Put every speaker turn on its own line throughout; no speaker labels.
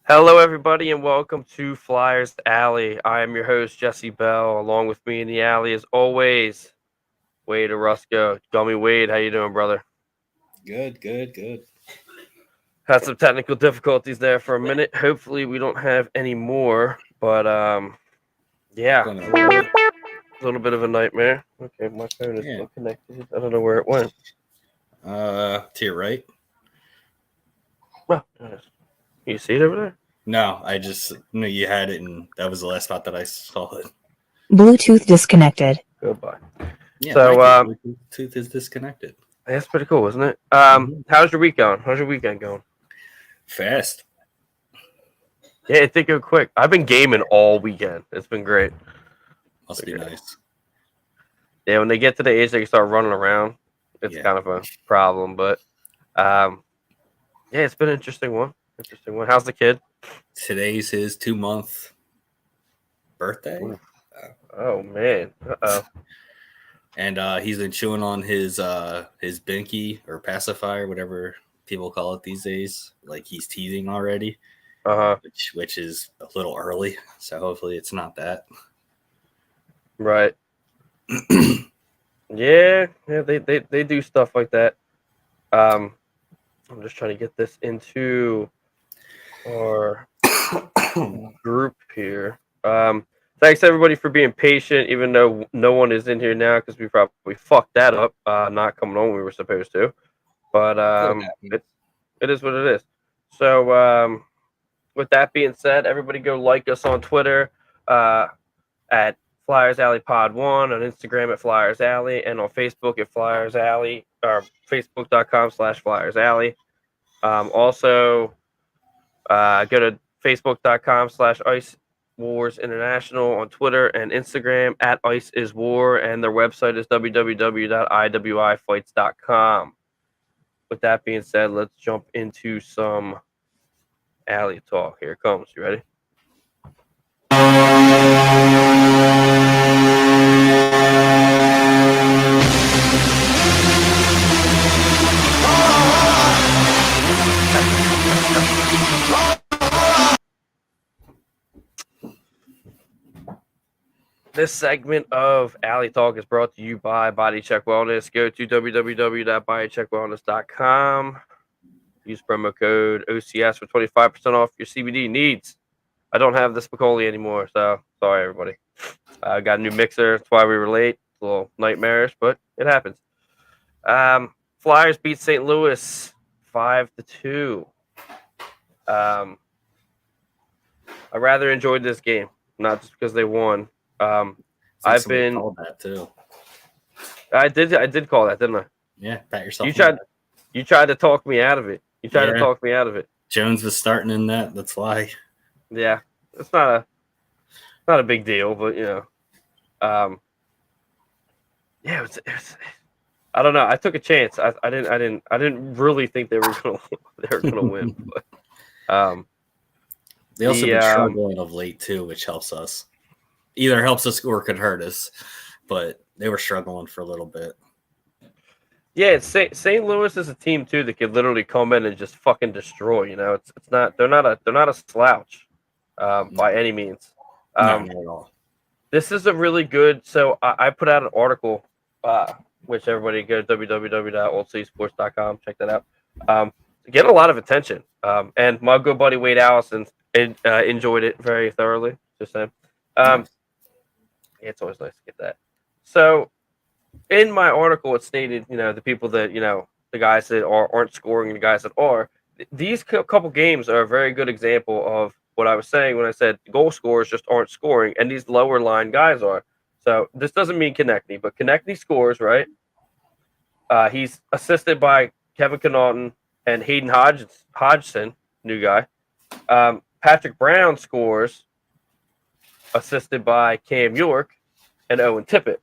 Hello, everybody, and welcome to Flyers Alley. I am your host, Jesse Bell. Along with me in the alley, as always, Wade Orusco. Gummy Wayde, how you doing, brother?
Good.
Had some technical difficulties there for a minute. Hopefully, we don't have any more. But yeah,
Gonna
a little bit of a nightmare. Okay, my phone is
yeah.
still connected. I don't know where it went.
To your right.
Oh, there it is. You see it over there?
No, I just knew you had it, and that was the last spot that I saw it.
Bluetooth disconnected.
Goodbye.
Yeah,
So
thank you. Bluetooth is disconnected.
that's pretty cool, isn't it?
Mhm.
How's your week going? How's your weekend going?
Fast.
Yeah, it did go quick. I've been gaming all weekend. It's been great.
Must be nice.
Yeah, when they get to the age they can start running around, it's
Yeah.
kind of a problem. But um, yeah, it's been an interesting one. Interesting one. How's the kid?
Today's his 2 month birthday,
Oof. Oh man. Uh-oh.
and he's been chewing on his binky or pacifier, whatever people call it these days. Like he's teething already,
Uh-huh.
which is a little early. So hopefully it's not that.
Right. Yeah, they do stuff like that. I'm just trying to get this into our group here. Thanks everybody for being patient, even though no one is in here now because we probably fucked that up, not coming on when we were supposed to. But
Could happen.
it is what it is. So with that being said, everybody go like us on Twitter at Flyers Alley Pod One, on Instagram at Flyers Alley, and on Facebook at Flyers Alley or Facebook.com/Flyers Alley. Also, go to Facebook.com/Ice Wars International on Twitter and Instagram at Ice is War, and their website is www.iwifights.com. With that being said, let's jump into some alley talk. Here it comes. You ready? This segment of Alley Talk is brought to you by Body Check Wellness. Go to www.bodycheckwellness.com. Use promo code OCS for 25% off your CBD needs. I don't have the Spicoli anymore, so sorry, everybody. I got a new mixer. That's why we were late. It's a little nightmarish, but it happens. Flyers beat St. Louis 5-2. I rather enjoyed this game, not just because they won.
I think
I've
somebody
been.
called that too.
I did call that, didn't I?
Yeah, pat yourself.
You tried. You tried to talk me out of it. You tried to
Yeah.
talk me out of it.
Jones was starting in that. That's why.
Yeah, it's not a big deal, but yeah, I don't know. I took a chance. I didn't really think they were gonna win. But
They also
the
been struggling of late too, which helps us. Either helps us or could hurt us. But they were struggling for a little bit.
yeah, St. Louis is a team too that could literally come in and just fucking destroy. You know, it's not they're not a slouch by any means.
No, not at all.
This is a really good. So I put out an article, which everybody go to www.oldcitysports.com. Check that out. Getting a lot of attention. And my good buddy Wade Allison enjoyed it very thoroughly. Just saying.
Nice.
Yeah, it's always nice to get that. So in my article, it stated, the people that, the guys that aren't scoring and the guys that are. These couple games are a very good example of what I was saying when I said goal scorers just aren't scoring, and these lower line guys are. So this doesn't mean Konechny, but Konechny scores, right? He's assisted by Kevin Connaughton and Hayden Hodgson, new guy. Patrick Brown scores, assisted by Cam York and Owen Tippett.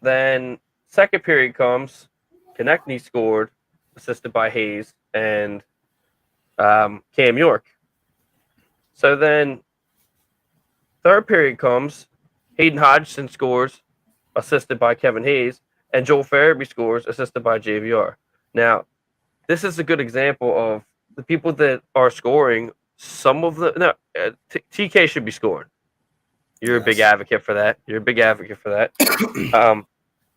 Then second period comes, Konechny scored, assisted by Hayes and Cam York. So then third period comes, Hayden Hodgson scores, assisted by Kevin Hayes, and Joel Farabee scores, assisted by JVR. Now, this is a good example of the people that are scoring some of the no TK should be scoring. You're a big
Yes.
advocate for that. You're a big advocate for that.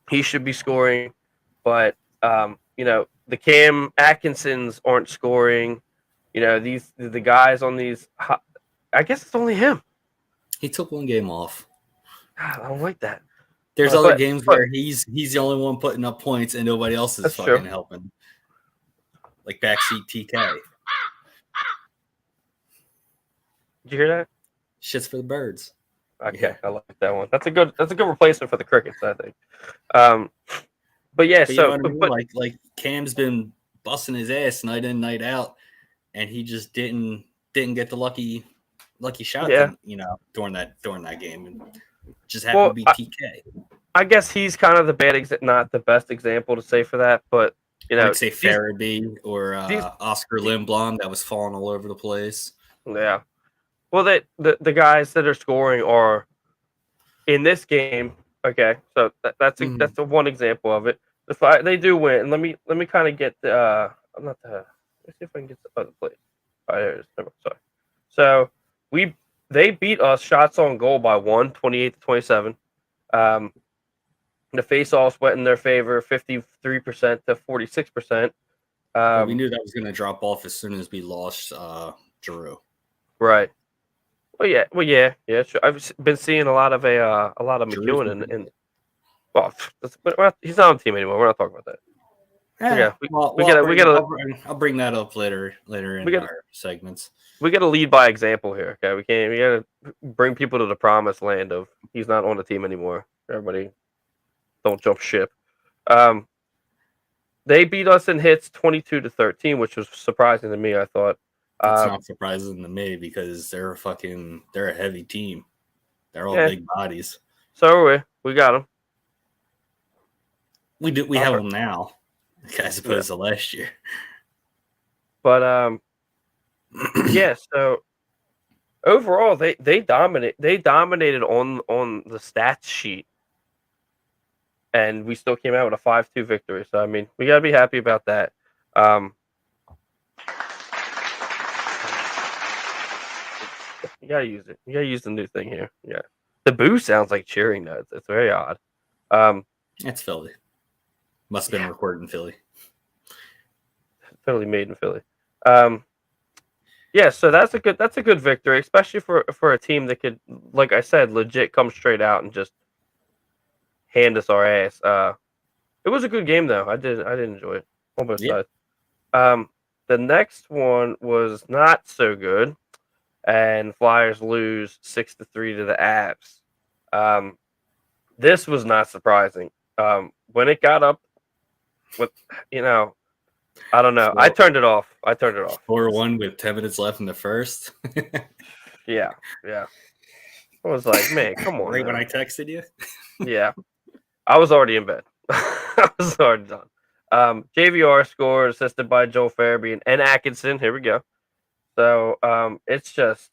He should be scoring, but the Cam Atkinsons aren't scoring. The guys on these. I guess it's only him.
He took one game off.
God, I don't like that.
There's other games where he's the only one putting up points and nobody else is fucking helping. Like backseat TK.
Did you hear that?
Shit's for the birds.
Okay, yeah. I like that one. That's a good replacement for the crickets, I think. But yeah,
but
so
you know what I mean? Like Cam's been busting his ass night in, night out, and he just didn't get the lucky shot.
Yeah.
During that game, and just happened to be TK.
I guess he's kind of not the best example to say for that, but
like say Farabee or Oscar Lindblom that was falling all over the place.
Yeah. Well, the guys that are scoring are in this game. Okay, so that's a one example of it. They do win. Let me kind of get the. Let's see if I can get the other place. All right, there it is. Sorry. So they beat us shots on goal by 28-27. The face-offs went in their favor, 53% to 46%.
We knew that was going to drop off as soon as we lost Giroux.
Right. Well, yeah. Sure. I've been seeing a lot of McEwen and he's not on the team anymore. We're not talking about that.
I'll bring that up later in our segments.
We got to lead by example here. Okay, we got to bring people to the promised land of he's not on the team anymore. Everybody, don't jump ship. They beat us in hits 22-13, which was surprising to me. I thought.
It's not surprising to me because they're a heavy team. They're all big bodies.
So are we got them.
We have them now, as opposed to last year.
But so overall they dominated on the stats sheet, and we still came out with a 5-2 victory. So I mean, we gotta be happy about that. You gotta use it. You gotta use the new thing here. Yeah, the boo sounds like cheering notes. It's very odd.
It's Philly. Must have been recorded in Philly.
Philly made in Philly. So that's a good victory, especially for a team that could, like I said, legit come straight out and just hand us our ass. It was a good game though. I did enjoy it on both sides. The next one was not so good. And Flyers lose 6-3 to the Avs. This was not surprising. When it got up, with I don't know. I turned it off.
4-1 with 10 minutes left in the first.
Yeah. I was like, man, come on.
Right when I texted you.
Yeah, I was already in bed. I was already done. JVR scored, assisted by Joel Farabee and Atkinson. Here we go. So it's just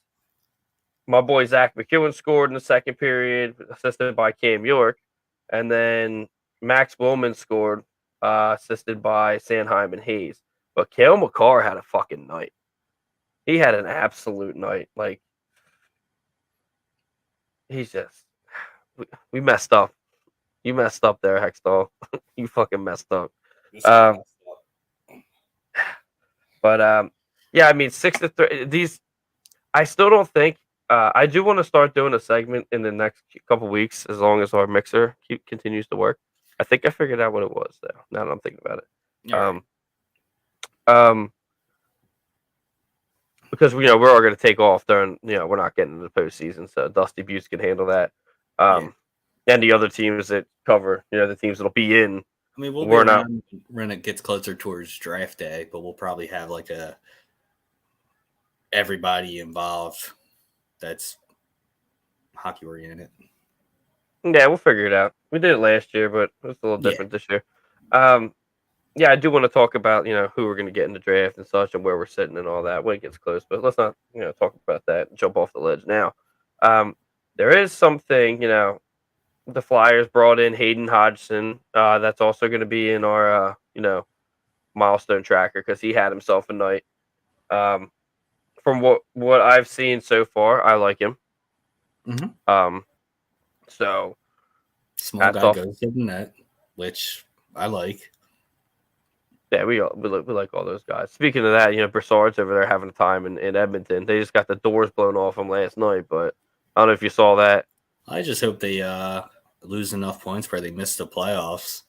my boy Zach McEwen scored in the second period, assisted by Cam York, and then Max Bowman scored, assisted by Sanheim and Hayes. But Cale Makar had a fucking night. He had an absolute night. Like he's just we messed up. You messed up there, Hextall. You fucking messed up. But yeah, I mean 6-3. These, I still don't think. I do want to start doing a segment in the next couple weeks, as long as our mixer continues to work. I think I figured out what it was, though. Now that I'm thinking about it. Because we're all going to take off during. We're not getting into the postseason, so Dusty Butts can handle that. And the other teams that cover, the teams that'll be in.
I mean, we're not when it gets closer towards draft day, but we'll probably have like everybody involved that's hockey oriented.
Yeah, we'll figure it out. We did it last year, but it's a little different this year. I do want to talk about who we're going to get in the draft and such, and where we're sitting and all that when it gets close. But let's not talk about that and jump off the ledge now. There is something the Flyers brought in Hayden Hodgson. That's also going to be in our milestone tracker because he had himself a night. For from what I've seen so far, I like him.
Mhm.
So
Small
hats
guy
off.
goes to the net, which I like.
Yeah, we like all those guys. Speaking of that, Brassard's over there having a time in Edmonton. They just got the doors blown off him last night, but I don't know if you saw that.
I just hope they lose enough points where they miss the playoffs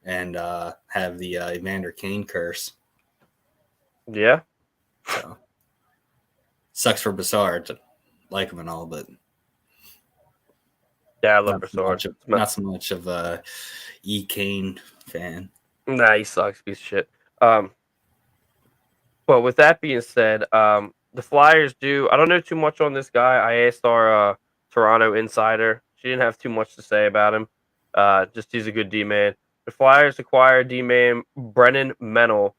and have the Evander Kane curse.
Yeah.
So sucks for Brassard to like him and all, but
Yeah, I love Brassard.
not so much of a E Kane fan.
Nah, he sucks, piece of shit. But with that being said, the Flyers do. I don't know too much on this guy. I asked our Toronto insider. She didn't have too much to say about him. Just he's a good D man. The Flyers acquired D man Brennan Mennel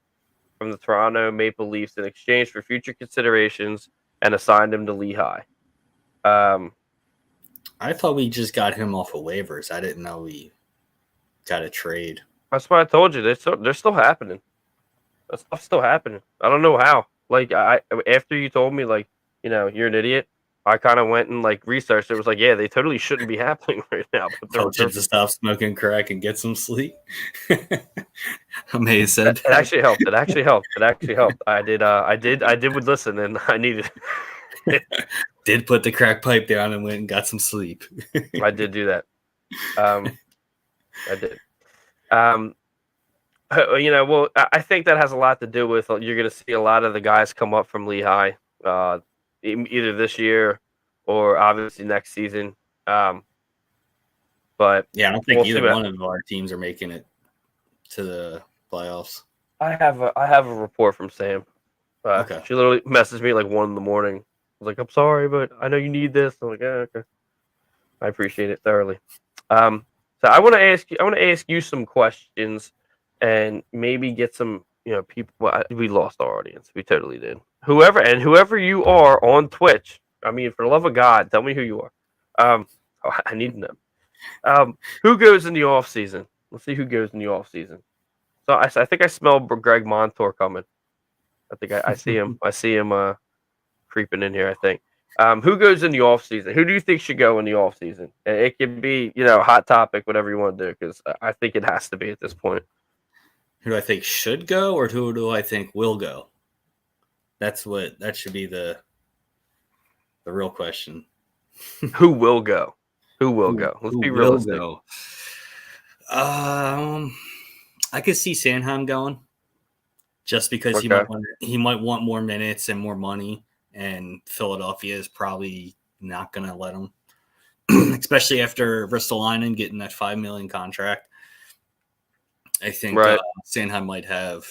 from the Toronto Maple Leafs in exchange for future considerations and assigned him to Lehigh.
I thought we just got him off of waivers. I didn't know we got a trade.
That's why I told you they're still happening. That stuff's still happening. I don't know how. Like after you told me, like, you're an idiot. I kind of went and like researched. It was like, yeah, they totally shouldn't be happening right now. But
Told you to stop smoking crack and get some sleep. I may have said
it actually helped. It actually helped. It actually helped. I did would listen, and I needed.
Did put the crack pipe down and went and got some sleep.
I did do that. I did. Well, I think that has a lot to do with you're going to see a lot of the guys come up from Lehigh, either this year or obviously next season. But
yeah, I don't think either one of our teams are making it to the playoffs.
I have a report from Sam.
Okay.
She literally messaged me like 1 a.m. I was like, I'm sorry, but I know you need this. I'm like, yeah, okay. I appreciate it thoroughly. So I want to ask you some questions and maybe get some, people. Well, we lost our audience. We totally did. Whoever you are on Twitch, I mean, for the love of God, tell me who you are. I need to know. Who goes in the off season? Let's see who goes in the off season. So I think I smell Greg Montour coming. I think I see him. I see him creeping in here, I think. Who goes in the off season? Who do you think should go in the off season? It can be, hot topic, whatever you want to do, because I think it has to be at this point.
Who do I think should go, or who do I think will go? That should be the real question.
Who will go? Who will go? Let's be realistic.
Go? I could see Sanheim going, just because he might want more minutes and more money, and Philadelphia is probably not going to let him, especially after Ristolainen getting that $5 million contract. I think Sanheim might have,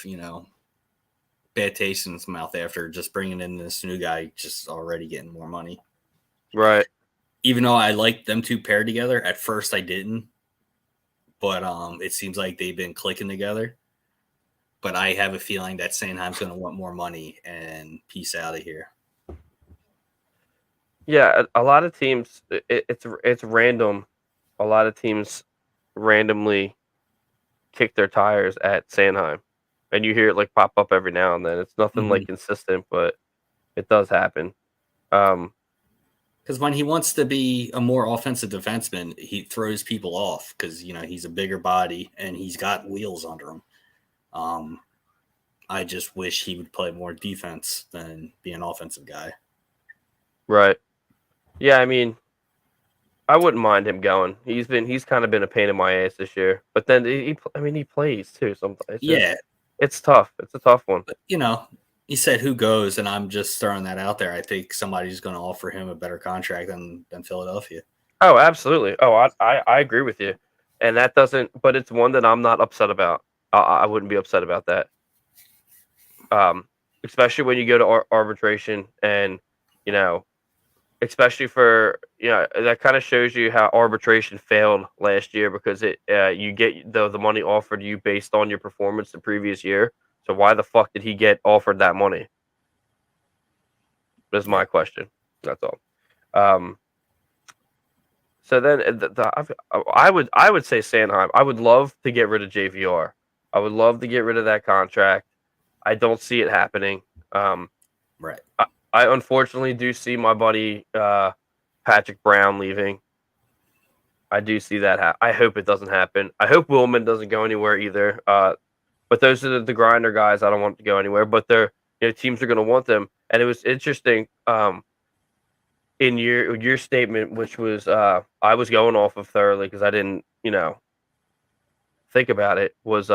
bad taste in his mouth after just bringing in this new guy, just already getting more money.
Right.
Even though I like them two paired together, at first I didn't. But it seems like they've been clicking together. But I have a feeling that Sanheim's going to want more money and peace out of here.
Yeah, a lot of teams, it's random. A lot of teams randomly kick their tires at Sanheim. And you hear it like pop up every now and then. It's nothing like consistent, but it does happen.
Because when he wants to be a more offensive defenseman, he throws people off because, he's a bigger body and he's got wheels under him. I just wish he would play more defense than be an offensive guy.
Right. Yeah, I mean, I wouldn't mind him going. He's kind of been a pain in my ass this year. But then he plays too sometimes. It's tough. It's a tough one.
But, he said who goes, and I'm just throwing that out there. I think somebody's going to offer him a better contract than Philadelphia.
Oh, absolutely. Oh, I agree with you. And that doesn't, but it's one that I'm not upset about. I wouldn't be upset about that. Especially when you go to arbitration and, especially for, that kind of shows you how arbitration failed last year because you get the money offered to you based on your performance the previous year. So why the fuck did he get offered that money? That's my question. That's all. So then I would say Sanheim. I would love to get rid of JVR. I would love to get rid of that contract. I don't see it happening.
Right.
I unfortunately do see my buddy Patrick Brown leaving. I do see that. I hope it doesn't happen. I hope Willman doesn't go anywhere either. But those are the grinder guys. I don't want to go anywhere. But teams are going to want them. And it was interesting. In your statement, which was I was going off of thoroughly because I didn't think about it. Was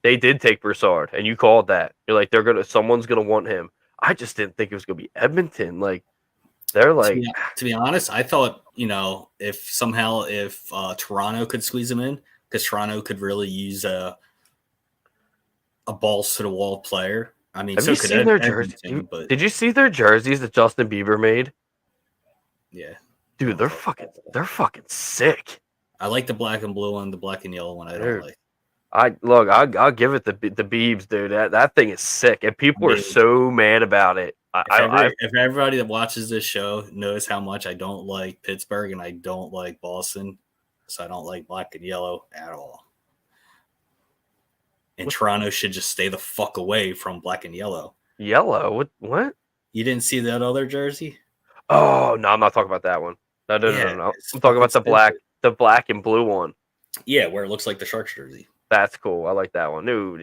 they did take Broussard, and you called that. You're like someone's gonna want him. I just didn't think it was gonna be Edmonton. Like they're like
to be honest, I thought if Toronto could squeeze him in, because Toronto could really use a balls to the wall player. I mean,
have you seen their jerseys? Did you see their jerseys that Justin Bieber made?
Yeah,
dude, they're fucking sick.
I like the black and blue one, the black and yellow one. I don't like.
I'll give it the Biebs, dude. That thing is sick, and people are so mad about it.
If everybody that watches this show knows how much I don't like Pittsburgh and I don't like Boston, so I don't like black and yellow at all. And Toronto should just stay the fuck away from black and yellow.
Yellow? What?
You didn't see that other jersey?
Oh no, I'm not talking about that one. No. I'm talking about the black and blue one.
Yeah, where it looks like the Sharks jersey.
That's cool. I like that one. No,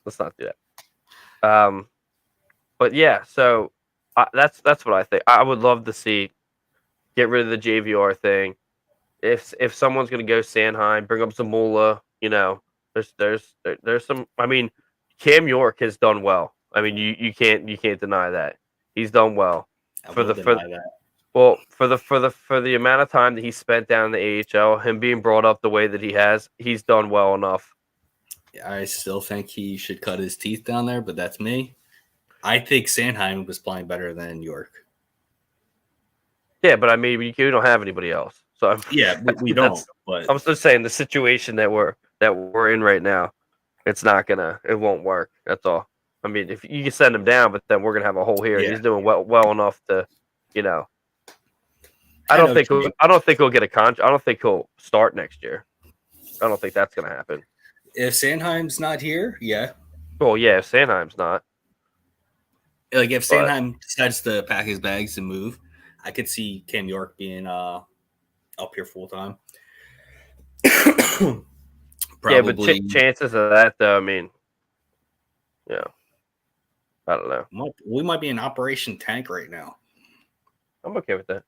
let's not do that. But yeah, so that's what I think. I would love to see get rid of the JVR thing. If someone's gonna go Sanheim, bring up Zamula. There's some. I mean, Cam York has done well. I mean, you can't deny that. He's done well for the amount of time that he spent down in the AHL, him being brought up the way that he has, he's done well enough.
I still think he should cut his teeth down there, but that's me. I think Sanheim was playing better than York.
Yeah, but I mean, you don't have anybody else. So
we don't. But
I'm just saying the situation that we're in right now, it won't work. That's all. I mean, if you can send him down, but then we're gonna have a hole here. Yeah. He's doing well enough to, I don't think he'll get a contract. I don't think he'll start next year. I don't think that's gonna happen.
If Sanheim's not here, yeah.
Well, yeah, if Sanheim's not.
Like if Sanheim decides to pack his bags and move, I could see Cam York being up here full time.
Yeah, but chances of that, though, I mean, I don't know.
We might be in Operation Tank right now.
I'm okay with that.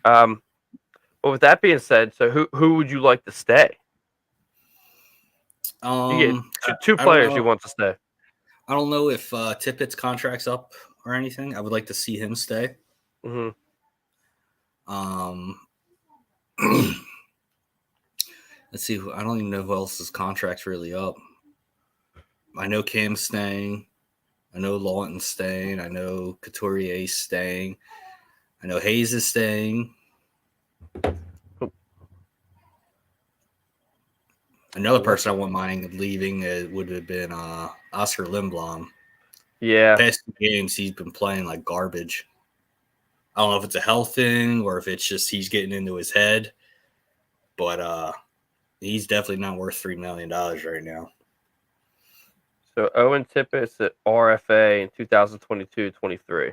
Well, with that being said, so who would you like to stay? You get two players you want to stay.
I don't know if Tippett's contract's up or anything. I would like to see him stay.
Mm-hmm.
Let's see. I don't even know who else's contract's really up. I know Cam's staying. I know Lawton's staying. I know Couturier's staying. I know Hayes is staying. Another person I wouldn't mind leaving would have been Oscar Lindblom.
Yeah.
Past 2 games, he's been playing like garbage. I don't know if it's a health thing or if it's just he's getting into his head. But he's definitely not worth $3 million right now.
So Owen Tippett's at RFA in 2022-23.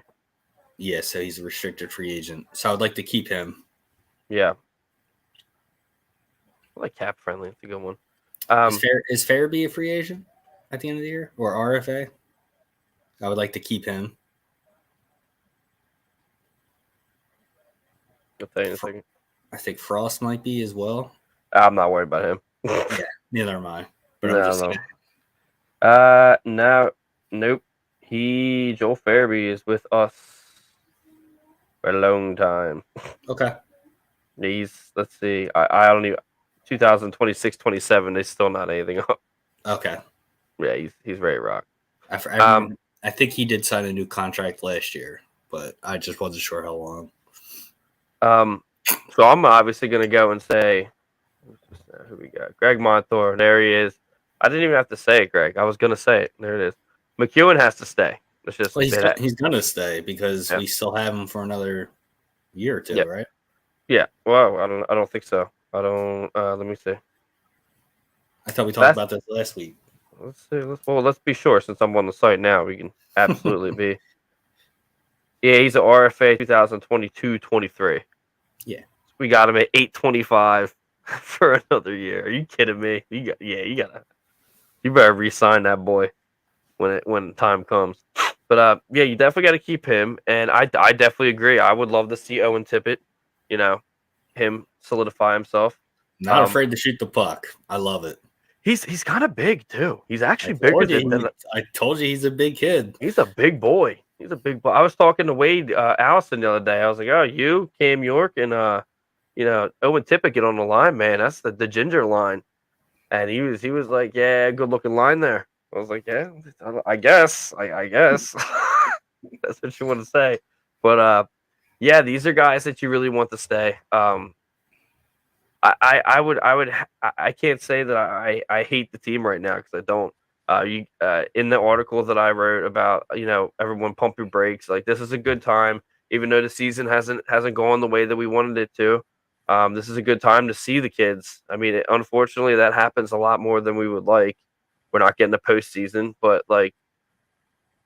Yeah, so he's a restricted free agent. So I would like to keep him.
Yeah. I like cap friendly. It's a good one.
Is Farabee a free agent at the end of the year or RFA? I would like to keep him.
I'll tell you in a second.
I think Frost might be as well.
I'm not worried about him.
Yeah, neither am I. But
no,
I'm just saying.
Nope. Joel Farabee is with us for a long time.
Okay.
Let's see. I don't even 2026-27, they still not anything up.
Okay.
Yeah, he's very rock.
I think he did sign a new contract last year, but I just wasn't sure how long.
So I'm obviously gonna go and say who we got. Greg Montour, there he is. I didn't even have to say it, Greg. I was gonna say it. There it is. McEwen has to stay. Let's just
he's gonna stay because we still have him for another year or two, right?
Yeah. Well, I don't think so. I don't. Let me see.
I thought we talked about this last week.
let's see. Let's be sure since I'm on the site now. We can absolutely be. Yeah, he's an RFA 2022-23.
Yeah.
We got him at 825 for another year. Are you kidding me? You better re-sign that boy when time comes. But yeah, you definitely got to keep him, and I definitely agree. I would love to see Owen Tippett, him solidify himself.
Not afraid to shoot the puck. I love it.
He's kind of big too. He's actually bigger than.
I told you he's a big kid.
He's a big boy. He's a big boy. I was talking to Wade Allison the other day. I was like, "Oh, you, Cam York, and Owen Tippett get on the line, man. That's the ginger line." And he was like, "Yeah, good looking line there." I was like, "Yeah, I guess. I guess that's what you want to say." But yeah, these are guys that you really want to stay. I can't say that I hate the team right now because I don't. In the article that I wrote about, everyone pump your brakes. Like, this is a good time, even though the season hasn't gone the way that we wanted it to. This is a good time to see the kids. I mean, unfortunately, that happens a lot more than we would like. We're not getting a postseason, but like,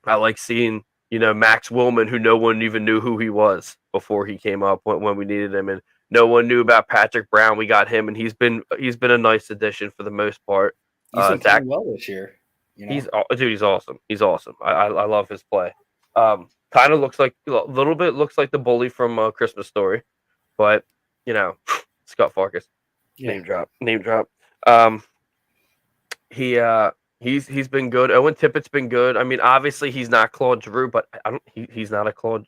I like seeing Max Willman, who no one even knew who he was before he came up when we needed him, and no one knew about Patrick Brown. We got him, and he's been a nice addition for the most part.
He's been playing well this year.
He's awesome. He's awesome. I love his play. Kind of looks like a little bit looks like the bully from Christmas Story, but Scott Farkas. Yeah. Name drop. He's been good. Owen Tippett's been good. I mean, obviously he's not Claude Giroux, but he's not a Claude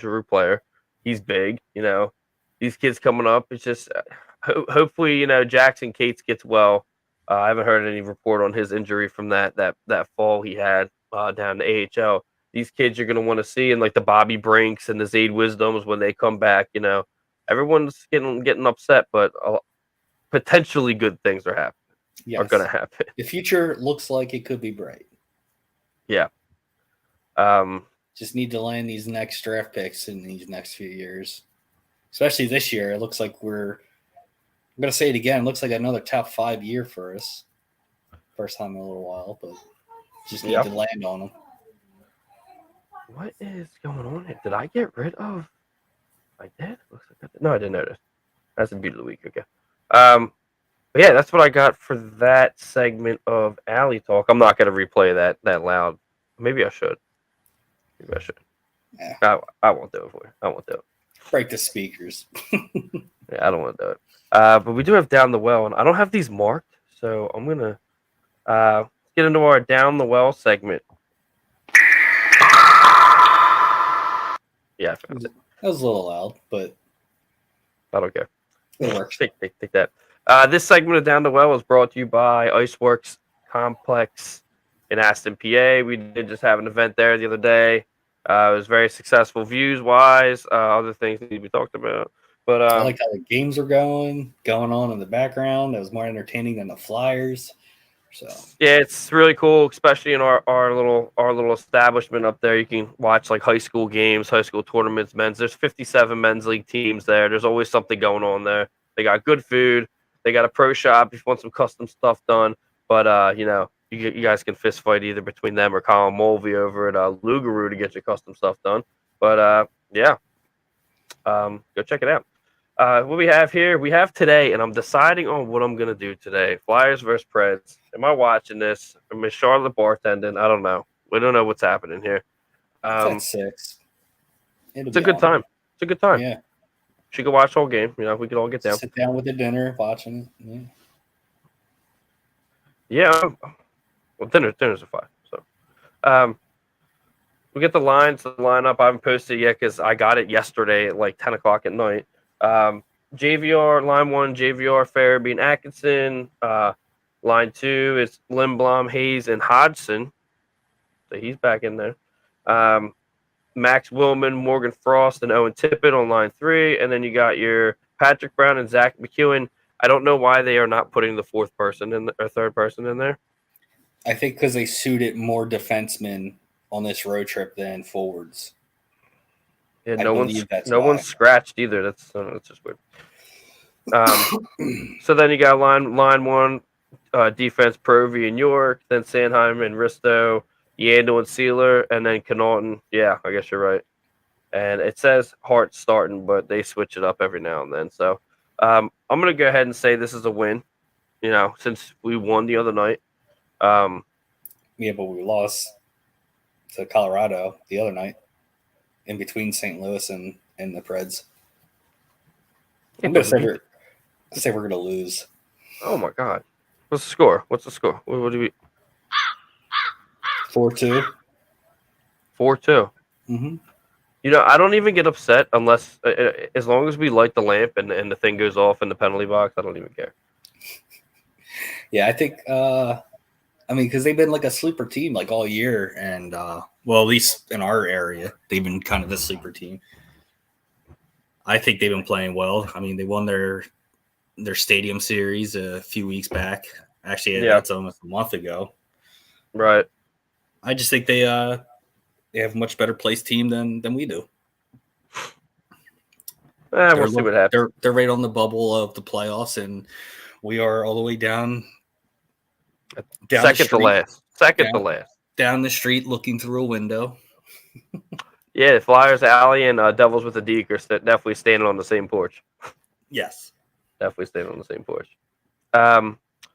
Giroux player. He's big. These kids coming up. It's just hopefully Jackson Cates gets well. I haven't heard any report on his injury from that fall he had down to AHL. These kids you're gonna want to see, and like the Bobby Brinks and the Zayd Wisdoms when they come back. Everyone's getting upset, but potentially good things are happening. Yes. Are gonna happen.
The future looks like it could be bright.
Yeah.
Just need to land these next draft picks in these next few years, especially this year. It looks like I'm going to say it again. It looks like another top 5 year for us. First time in a little while, but just need to land on them.
What is going on here? Did I get rid of? I did? Looks like no, I didn't notice. That's a beat of the week. Okay. But yeah, that's what I got for that segment of Alley Talk. I'm not going to replay that loud. Maybe I should. Yeah. I won't do it for you. I won't do it.
Break the speakers.
Yeah, I don't want to do it. But we do have Down the Well, and I don't have these marked, so I'm going to get into our Down the Well segment. Yeah, I found it.
That was a little loud, but
I don't care.
It works.
Take that. This segment of Down the Well is brought to you by Iceworks Complex in Aston, PA. We did just have an event there the other day. It was very successful views-wise. Other things need to be talked about. But
I like how the games were going on in the background. That was more entertaining than the Flyers. So
yeah, it's really cool, especially in our little establishment up there. You can watch like high school games, high school tournaments, men's. There's 57 men's league teams there. There's always something going on there. They got good food. They got a pro shop if you want some custom stuff done. But you guys can fist fight either between them or Colin Mulvey over at Lugaroo to get your custom stuff done. But yeah, go check it out. What we have here, we have today, and I'm deciding on what I'm going to do today. Flyers versus Preds. Am I watching this? Am I Charlotte bartending? I don't know. We don't know what's happening here.
It's at 6.
It's a good time. It's a good time.
Yeah.
She could watch the whole game. We could all get down.
Sit down with the dinner, watching it.
Yeah. Well, dinner's at 5. So, we get the lines, the lineup. I haven't posted it yet because I got it yesterday at like 10 o'clock at night. JVR, line 1, JVR, Farabee, Atkinson. Line 2 is Lindblom, Hayes, and Hodgson. So he's back in there. Max Willman, Morgan Frost, and Owen Tippett on line 3. And then you got your Patrick Brown and Zach McEwen. I don't know why they are not putting the third person in there.
I think because they suited more defensemen on this road trip than forwards.
Yeah, no one's scratched either. That's just weird. So then you got line 1, defense, Provy and York, then Sanheim and Risto, Yandel and Sealer, and then Connaughton. Yeah, I guess you're right. And it says Hart starting, but they switch it up every now and then. So I'm going to go ahead and say this is a win, since we won the other night.
Yeah, but we lost to Colorado the other night in between St. Louis and the Preds. I'm going to say we're going to lose.
Oh, my God. What's the score? What do we...
4-2.
4-2.
Mm-hmm.
I don't even get upset unless, as long as we light the lamp and the thing goes off in the penalty box, I don't even care.
Yeah, I think, because they've been like a sleeper team like all year. And, at least in our area, they've been kind of a sleeper team. I think they've been playing well. I mean, they won their stadium series a few weeks back. Actually, that's almost a month ago.
Right.
I just think they have a much better placed team than we do.
We'll see what happens.
They're right on the bubble of the playoffs, and we are all the way down
second to last.
Down the street looking through a window.
Yeah, Flyers Alley and Devils with a Deke are definitely standing on the same porch.
Yes.
Definitely standing on the same porch.
At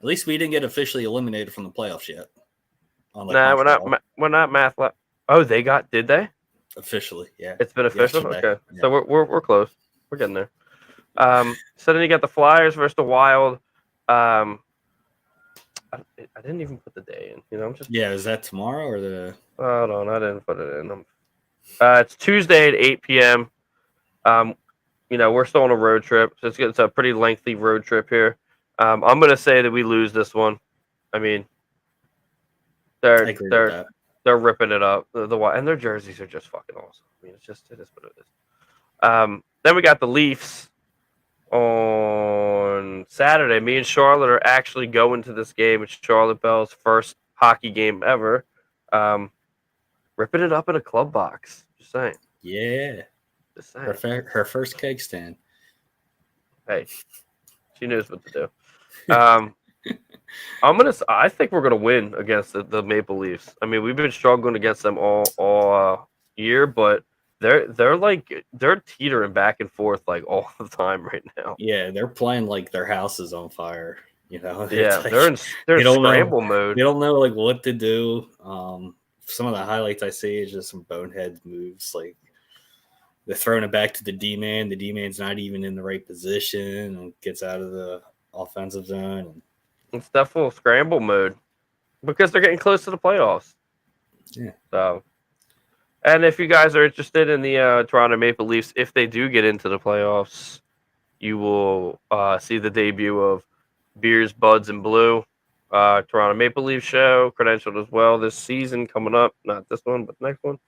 least we didn't get officially eliminated from the playoffs yet.
We're not math. Oh, did they?
Officially, yeah.
It's been official?
Yesterday.
Okay.
Yeah.
So we're close. We're getting there. So then you got the Flyers versus the Wild. I didn't even put the day in. I'm just...
Yeah, is that tomorrow or the...
Hold on, I didn't put it in. It's Tuesday at 8 p.m. We're still on a road trip, so it's a pretty lengthy road trip here. I'm going to say that we lose this one. I mean, they're ripping it up. And their jerseys are just fucking awesome. I mean, it is what it is. Then we got the Leafs on Saturday. Me and Charlotte are actually going to this game. It's Charlotte Bell's first hockey game ever. Ripping it up in a club box. Just saying.
Yeah.
Just saying.
Her first keg stand.
Hey, she knows what to do. I think we're gonna win against the Maple Leafs. I mean, we've been struggling against them all year, but they're teetering back and forth like all the time right now.
Yeah, they're playing like their house is on fire.
Yeah, they're in scramble mode.
They don't know like what to do. Some of the highlights I see is just some bonehead moves. Like they're throwing it back to the D-man. The D-man's not even in the right position and gets out of the offensive zone.
It's definitely scramble mode because they're getting close to the playoffs.
Yeah.
So, and if you guys are interested in the Toronto Maple Leafs, if they do get into the playoffs, you will see the debut of Beers, Buds, and Blue. Toronto Maple Leaf show, credentialed as well this season coming up. Not this one, but the next one.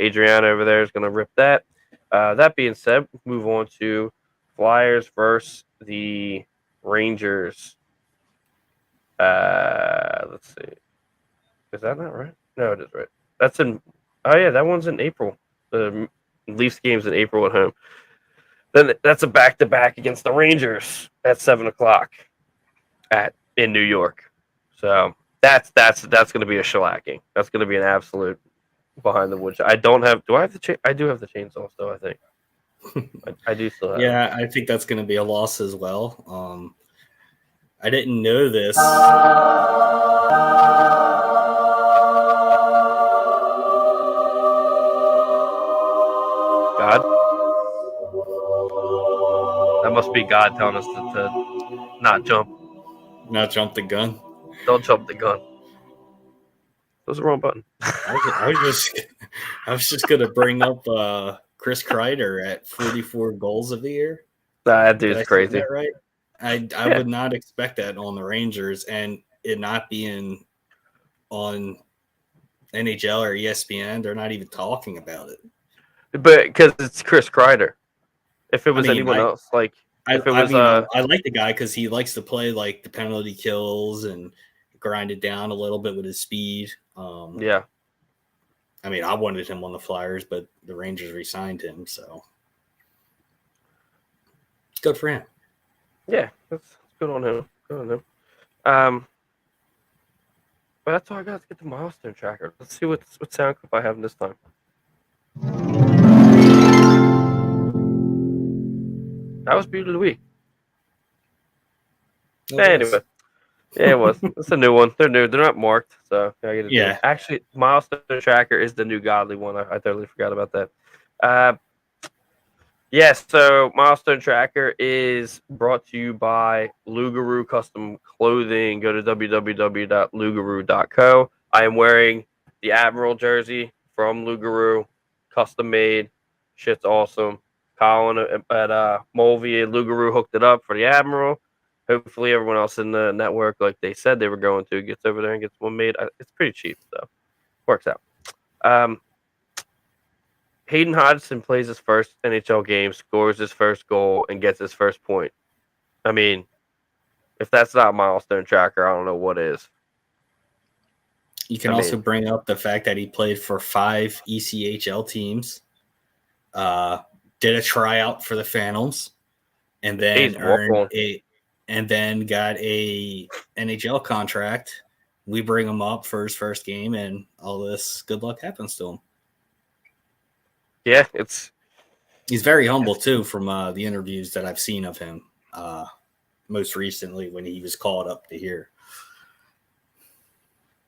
Adriana over there is going to rip that. That being said, move on to Flyers versus the Rangers. Let's see. Is that not right? No, it is right. That's in... Oh, yeah, that one's in April. The Leafs game's in April at home. Then that's a back-to-back against the Rangers at 7 o'clock in New York. So that's going to be a shellacking. That's going to be an absolute behind the woods. I don't have... Do I have the... I do have the chainsaw still, I think. I do still have
it. I think that's going to be a loss as well. I didn't know this.
God? That must be God telling us to not jump.
Not jump the gun.
Don't jump the gun. That was the wrong button.
I was just gonna bring up Chris Kreider at 44 goals of the year.
That dude's crazy.
That right? I would not expect that on the Rangers, and it not being on NHL or ESPN. They're not even talking about it.
But because it's Chris Kreider. If it was anyone else, like if it was,
I like the guy because he likes to play like the penalty kills and grind it down a little bit with his speed.
Yeah.
I mean, I wanted him on the Flyers, but the Rangers re-signed him, so good for him.
Yeah, that's good on him. Good on him. But that's all I got. Let's get the milestone tracker. Let's see what sound clip I have this time. That was Beauty of the Week. Anyway, yeah, it was. It's a new one. They're new. They're not marked, so I get it. Actually, milestone tracker is the new godly one. I totally forgot about that. Yes, so Milestone Tracker is brought to you by Lugaroo Custom Clothing. Go to www.lugaroo.co. I am wearing the Admiral jersey from Lugaroo, custom made. Shit's awesome. Colin at Mulvey and Lugaroo hooked it up for the Admiral. Hopefully, everyone else in the network, like they said they were going to, gets over there and gets one made. It's pretty cheap, so works out. Hayden Hodgson plays his first NHL game, scores his first goal, and gets his first point. I mean, if that's not milestone tracker, I don't know what is.
You can also bring up the fact that he played for 5 ECHL teams, did a tryout for the Phantoms, and then got a NHL contract. We bring him up for his first game, and all this good luck happens to him.
Yeah,
he's very humble too from the interviews that I've seen of him. Most recently when he was called up to here.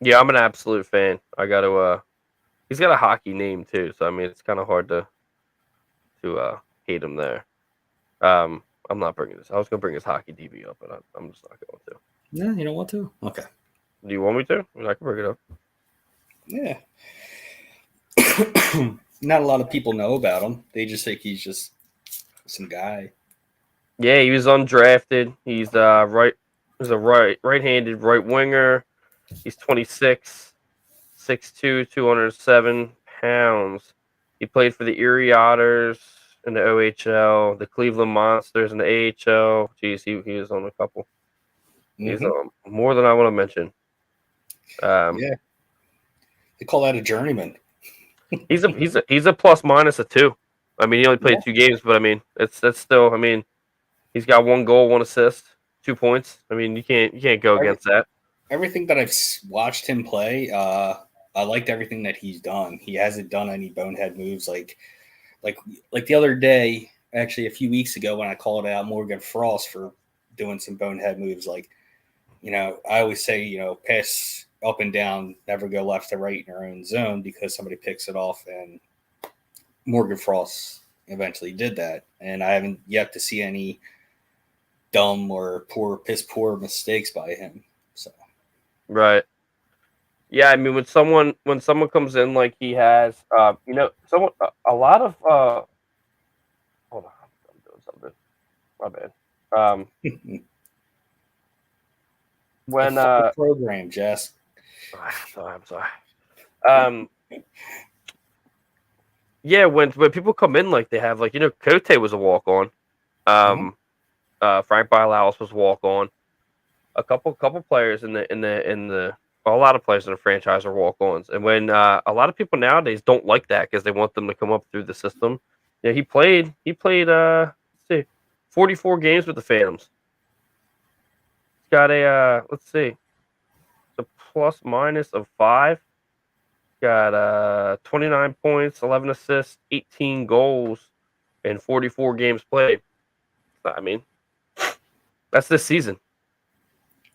Yeah, I'm an absolute fan. I got to he's got a hockey name too, so I mean it's kind of hard to hate him there. I'm not bringing this. I was going to bring his hockey DB up, but I'm just not going to.
No, you don't want to? Okay.
Do you want me to? I can bring it up.
Yeah. Not a lot of people know about him. They just think he's just some guy.
Yeah, he was undrafted. He's He's a right-handed right winger. He's 26, 6'2", 207 pounds. He played for the Erie Otters in the OHL, the Cleveland Monsters in the AHL. Jeez, he was on a couple. He's more than I want to mention.
Yeah, they call that a journeyman.
He's a plus minus a 2. I mean, he only played 2 games, but I mean, that's still. I mean, he's got 1 goal, 1 assist, 2 points. I mean, you can't go against that.
Everything that I've watched him play, I liked everything that he's done. He hasn't done any bonehead moves like the other day, actually a few weeks ago when I called out Morgan Frost for doing some bonehead moves. Like, I always say, pass up and down, never go left to right in your own zone because somebody picks it off, and Morgan Frost eventually did that. And I haven't yet to see any dumb or piss poor mistakes by him. So, right.
Yeah, I mean, when someone comes in like he has, a lot of hold on, I'm doing something. My bad. When
program, Jess.
I'm sorry. Yeah, when people come in like they have, Cote was a walk on. Frank Bialaus was walk on. A couple players a lot of players in the franchise are walk-ons, and when a lot of people nowadays don't like that because they want them to come up through the system. Yeah, he played 44 games with the Phantoms. He's got a plus minus of 5. Got 29 points, 11 assists, 18 goals, and 44 games played. I mean, that's this season.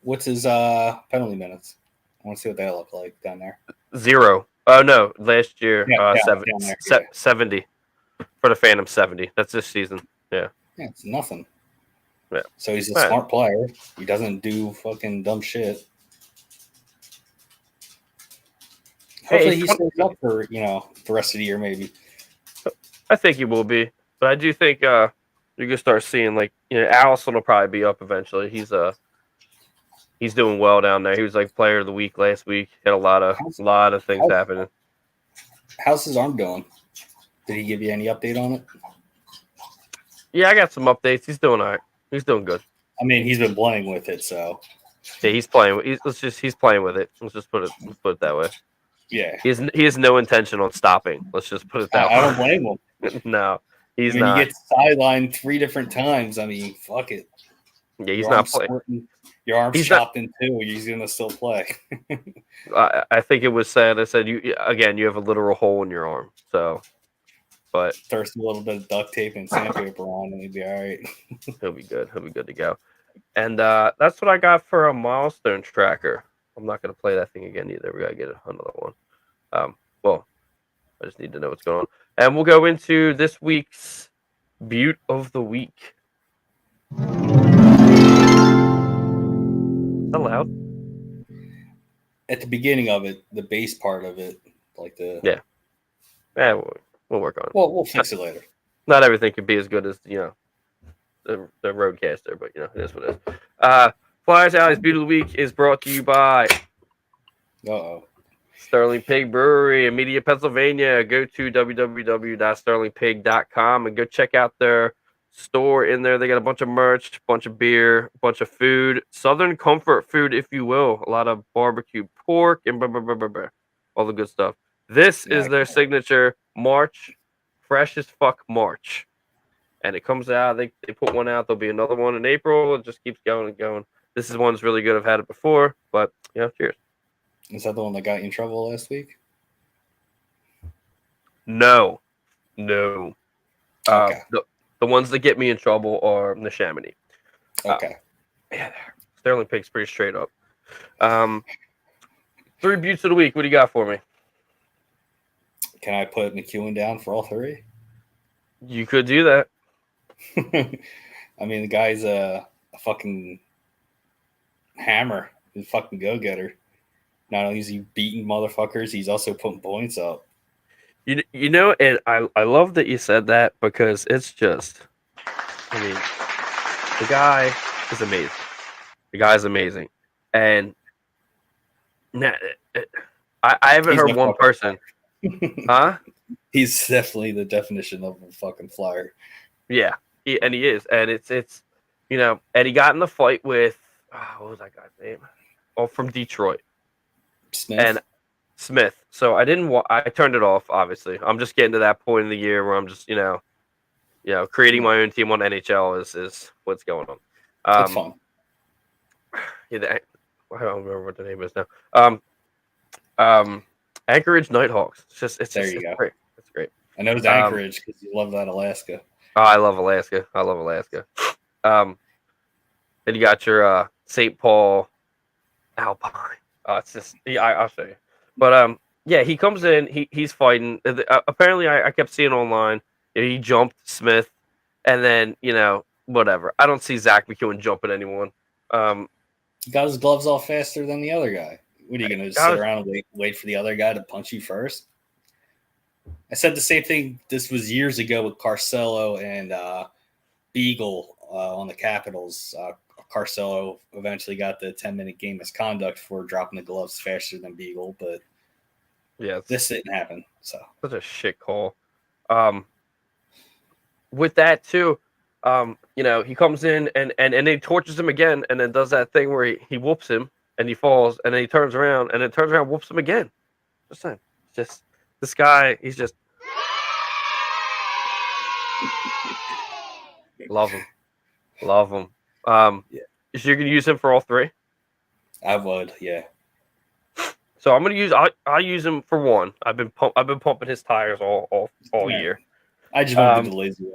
What's his penalty minutes? I want to see what they look like down there.
0. Oh no, last year 70 for the Phantom. 70. That's this season. Yeah,
it's nothing.
Yeah.
So he's a smart player. He doesn't do fucking dumb shit. Hopefully he stays up for the rest of the year, maybe.
I think he will be, but I do think you're gonna start seeing Allison will probably be up eventually. He's doing well down there. He was player of the week last week. Had a lot of things happening.
How's his arm doing? Did he give you any update on it?
Yeah, I got some updates. He's doing all right. He's doing good.
I mean, he's been playing with it, so
yeah, he's playing. He's playing with it. Let's put it that way.
Yeah,
he has no intention on stopping. Let's just put it that way.
I don't blame him.
No, he's not.
He gets sidelined 3 different times. I mean, fuck it.
Yeah, he's not playing.
Your arm's
He's
chopped in two. He's gonna still play.
I think it was said. I said you have a literal hole in your arm. So, but
throw a little bit of duct tape and sandpaper on, and he'll be all right.
he'll be good. He'll be good to go. And that's what I got for a milestone tracker. I'm not gonna play that thing again either. We gotta get another one. Well, I just need to know what's going on, and we'll go into this week's Butte of the Week. Is that loud?
At the beginning of it, the bass part of it, like the
Yeah, we'll work on it.
Well, we'll fix it later.
Not everything can be as good as the Roadcaster, but it is what it is. Flyers Alley's Butte of the Week is brought to you by Sterling Pig Brewery in Media, Pennsylvania. Go to www.sterlingpig.com and go check out their store in there. They got a bunch of merch, bunch of beer, bunch of food, Southern comfort food, if you will. A lot of barbecue pork and all the good stuff. This is their signature March, fresh as fuck March. And it comes out, they put one out, there'll be another one in April. It just keeps going and going. This one's really good. I've had it before, but cheers.
Is that the one that got you in trouble last week?
No.
Okay.
The ones that get me in trouble are the Chamonix.
Okay.
Sterling Pig's pretty straight up. 3 Buttes of the Week. What do you got for me?
Can I put McEwen down for all 3?
You could do that.
I mean, the guy's a fucking hammer. He's a fucking go-getter. Not only is he beating motherfuckers, he's also putting points up.
And I love that you said that because it's just, the guy is amazing. The guy's amazing. And I haven't heard one person. Huh?
He's definitely the definition of a fucking flyer.
Yeah, he is. And it's and he got in the fight with, what was that guy's name? Oh, from Detroit. Smith. So I didn't. I turned it off. Obviously, I'm just getting to that point in the year where I'm just, creating my own team on NHL is what's going on.
It's fun.
Yeah, I don't remember what the name is now. Anchorage Nighthawks. It's great. It's great.
I know it's Anchorage because you love that Alaska.
Oh, I love Alaska. Then you got your St. Paul Alpine. It's just I'll show you. But he comes in. He's fighting. Apparently, I kept seeing online. He jumped Smith, and then whatever. I don't see Zach McEwen jumping anyone.
He got his gloves off faster than the other guy. What are you going to sit around and wait for the other guy to punch you first? I said the same thing. This was years ago with Carcelo and Beagle on the Capitals. Carcelo eventually got the 10-minute game misconduct for dropping the gloves faster than Beagle, but this didn't happen. So
such a shit call. With that too, he comes in and he torches him again, and then does that thing where he whoops him and he falls, and then he turns around and whoops him again. Just saying, just this guy, he's just love him. So you're gonna use him for all 3?
I would, yeah.
So I'm gonna use. I'll use him for 1. I've been pumping his tires all year.
I just want to do the lazy way.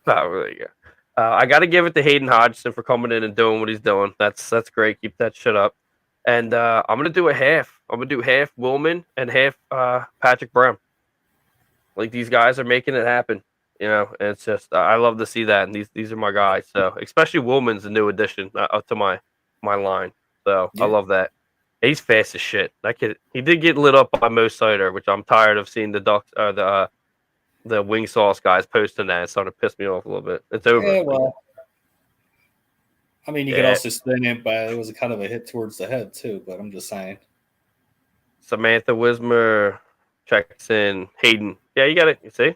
Oh, really? Yeah. I got to give it to Hayden Hodgson for coming in and doing what he's doing. That's great. Keep that shit up. And I'm gonna do a half. I'm gonna do half Willman and half Patrick Brown. Like, these guys are making it happen. And it's just I love to see that. And these are my guys. So especially Willman's a new addition to my line. So I love that. He's fast as shit. That kid, he did get lit up by Mo Sider, which I'm tired of seeing the Ducks the Wing Sauce guys posting that. It's starting to piss me off a little bit. It's over.
Yeah, well, I mean, you could also spin it, but it was a kind of a hit towards the head too. But I'm just saying.
Samantha Wismer checks in. Hayden. Yeah, you got it. You see?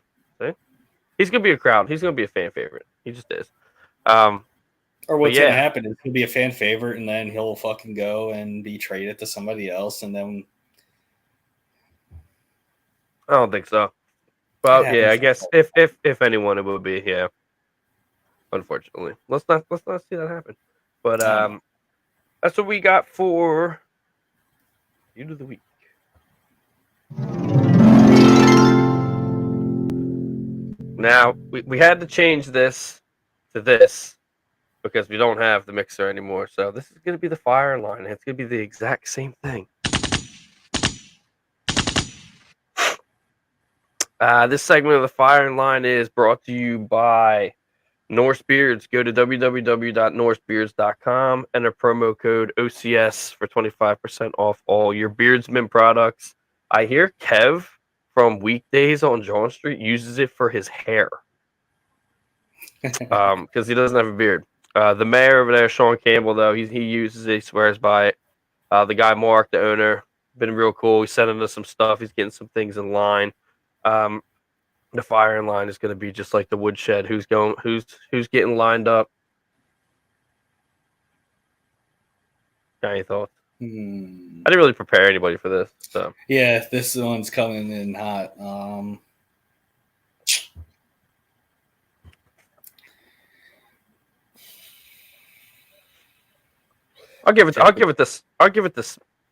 He's gonna be a crowd. He's gonna be a fan favorite. He just is.
Or what's gonna happen is he'll be a fan favorite, and then he'll fucking go and be traded to somebody else, and then
I don't think so. But yeah, I guess if anyone, it would be Unfortunately, let's not see that happen. But
Oh.
that's what we got for Feud of the Week. Now we had to change this to this because we don't have the mixer anymore. So this is going to be the fire line. It's going to be the exact same thing. This segment of the fire line is brought to you by Norse Beards. Go to www.norsebeards.com, enter promo code OCS for 25% off all your Beardsman products. I hear Kev from Weekdays on John Street uses it for his hair because he doesn't have a beard. The mayor over there, Sean Campbell, though, he uses it, he swears by it. The guy Mark, the owner, been real cool. He's sending us some stuff. He's getting some things in line. The firing line is going to be just like the woodshed. Who's getting lined up? Got any thoughts? I didn't really prepare anybody for this. So
yeah, this one's coming in hot.
I'll give it this.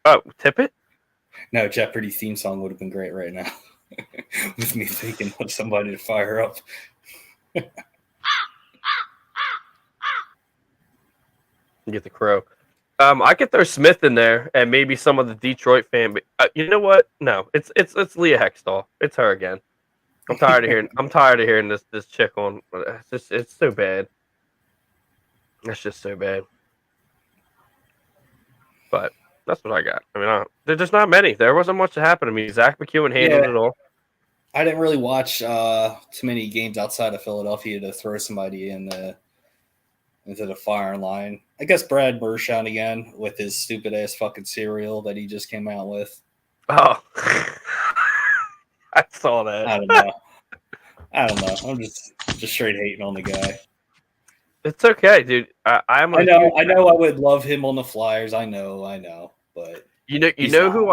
Oh, tip it.
No, Jeopardy theme song would have been great right now. With me thinking of somebody to fire up.
Get the crow. I could throw Smith in there and maybe some of the Detroit fan. But you know what? No, it's Leah Hextall. It's her again. I'm tired of hearing this chick on. It's so bad. It's just so bad. But that's what I got. I mean, there's just not many. There wasn't much to happen to me. Zach McEwen handled it all.
I didn't really watch too many games outside of Philadelphia to throw somebody into the firing line. I guess Brad Bershon again with his stupid ass fucking cereal that he just came out with.
Oh, I saw that.
I don't know. I'm just straight hating on the guy.
It's okay, dude. I know
I would love him on the Flyers. I know, but
you know who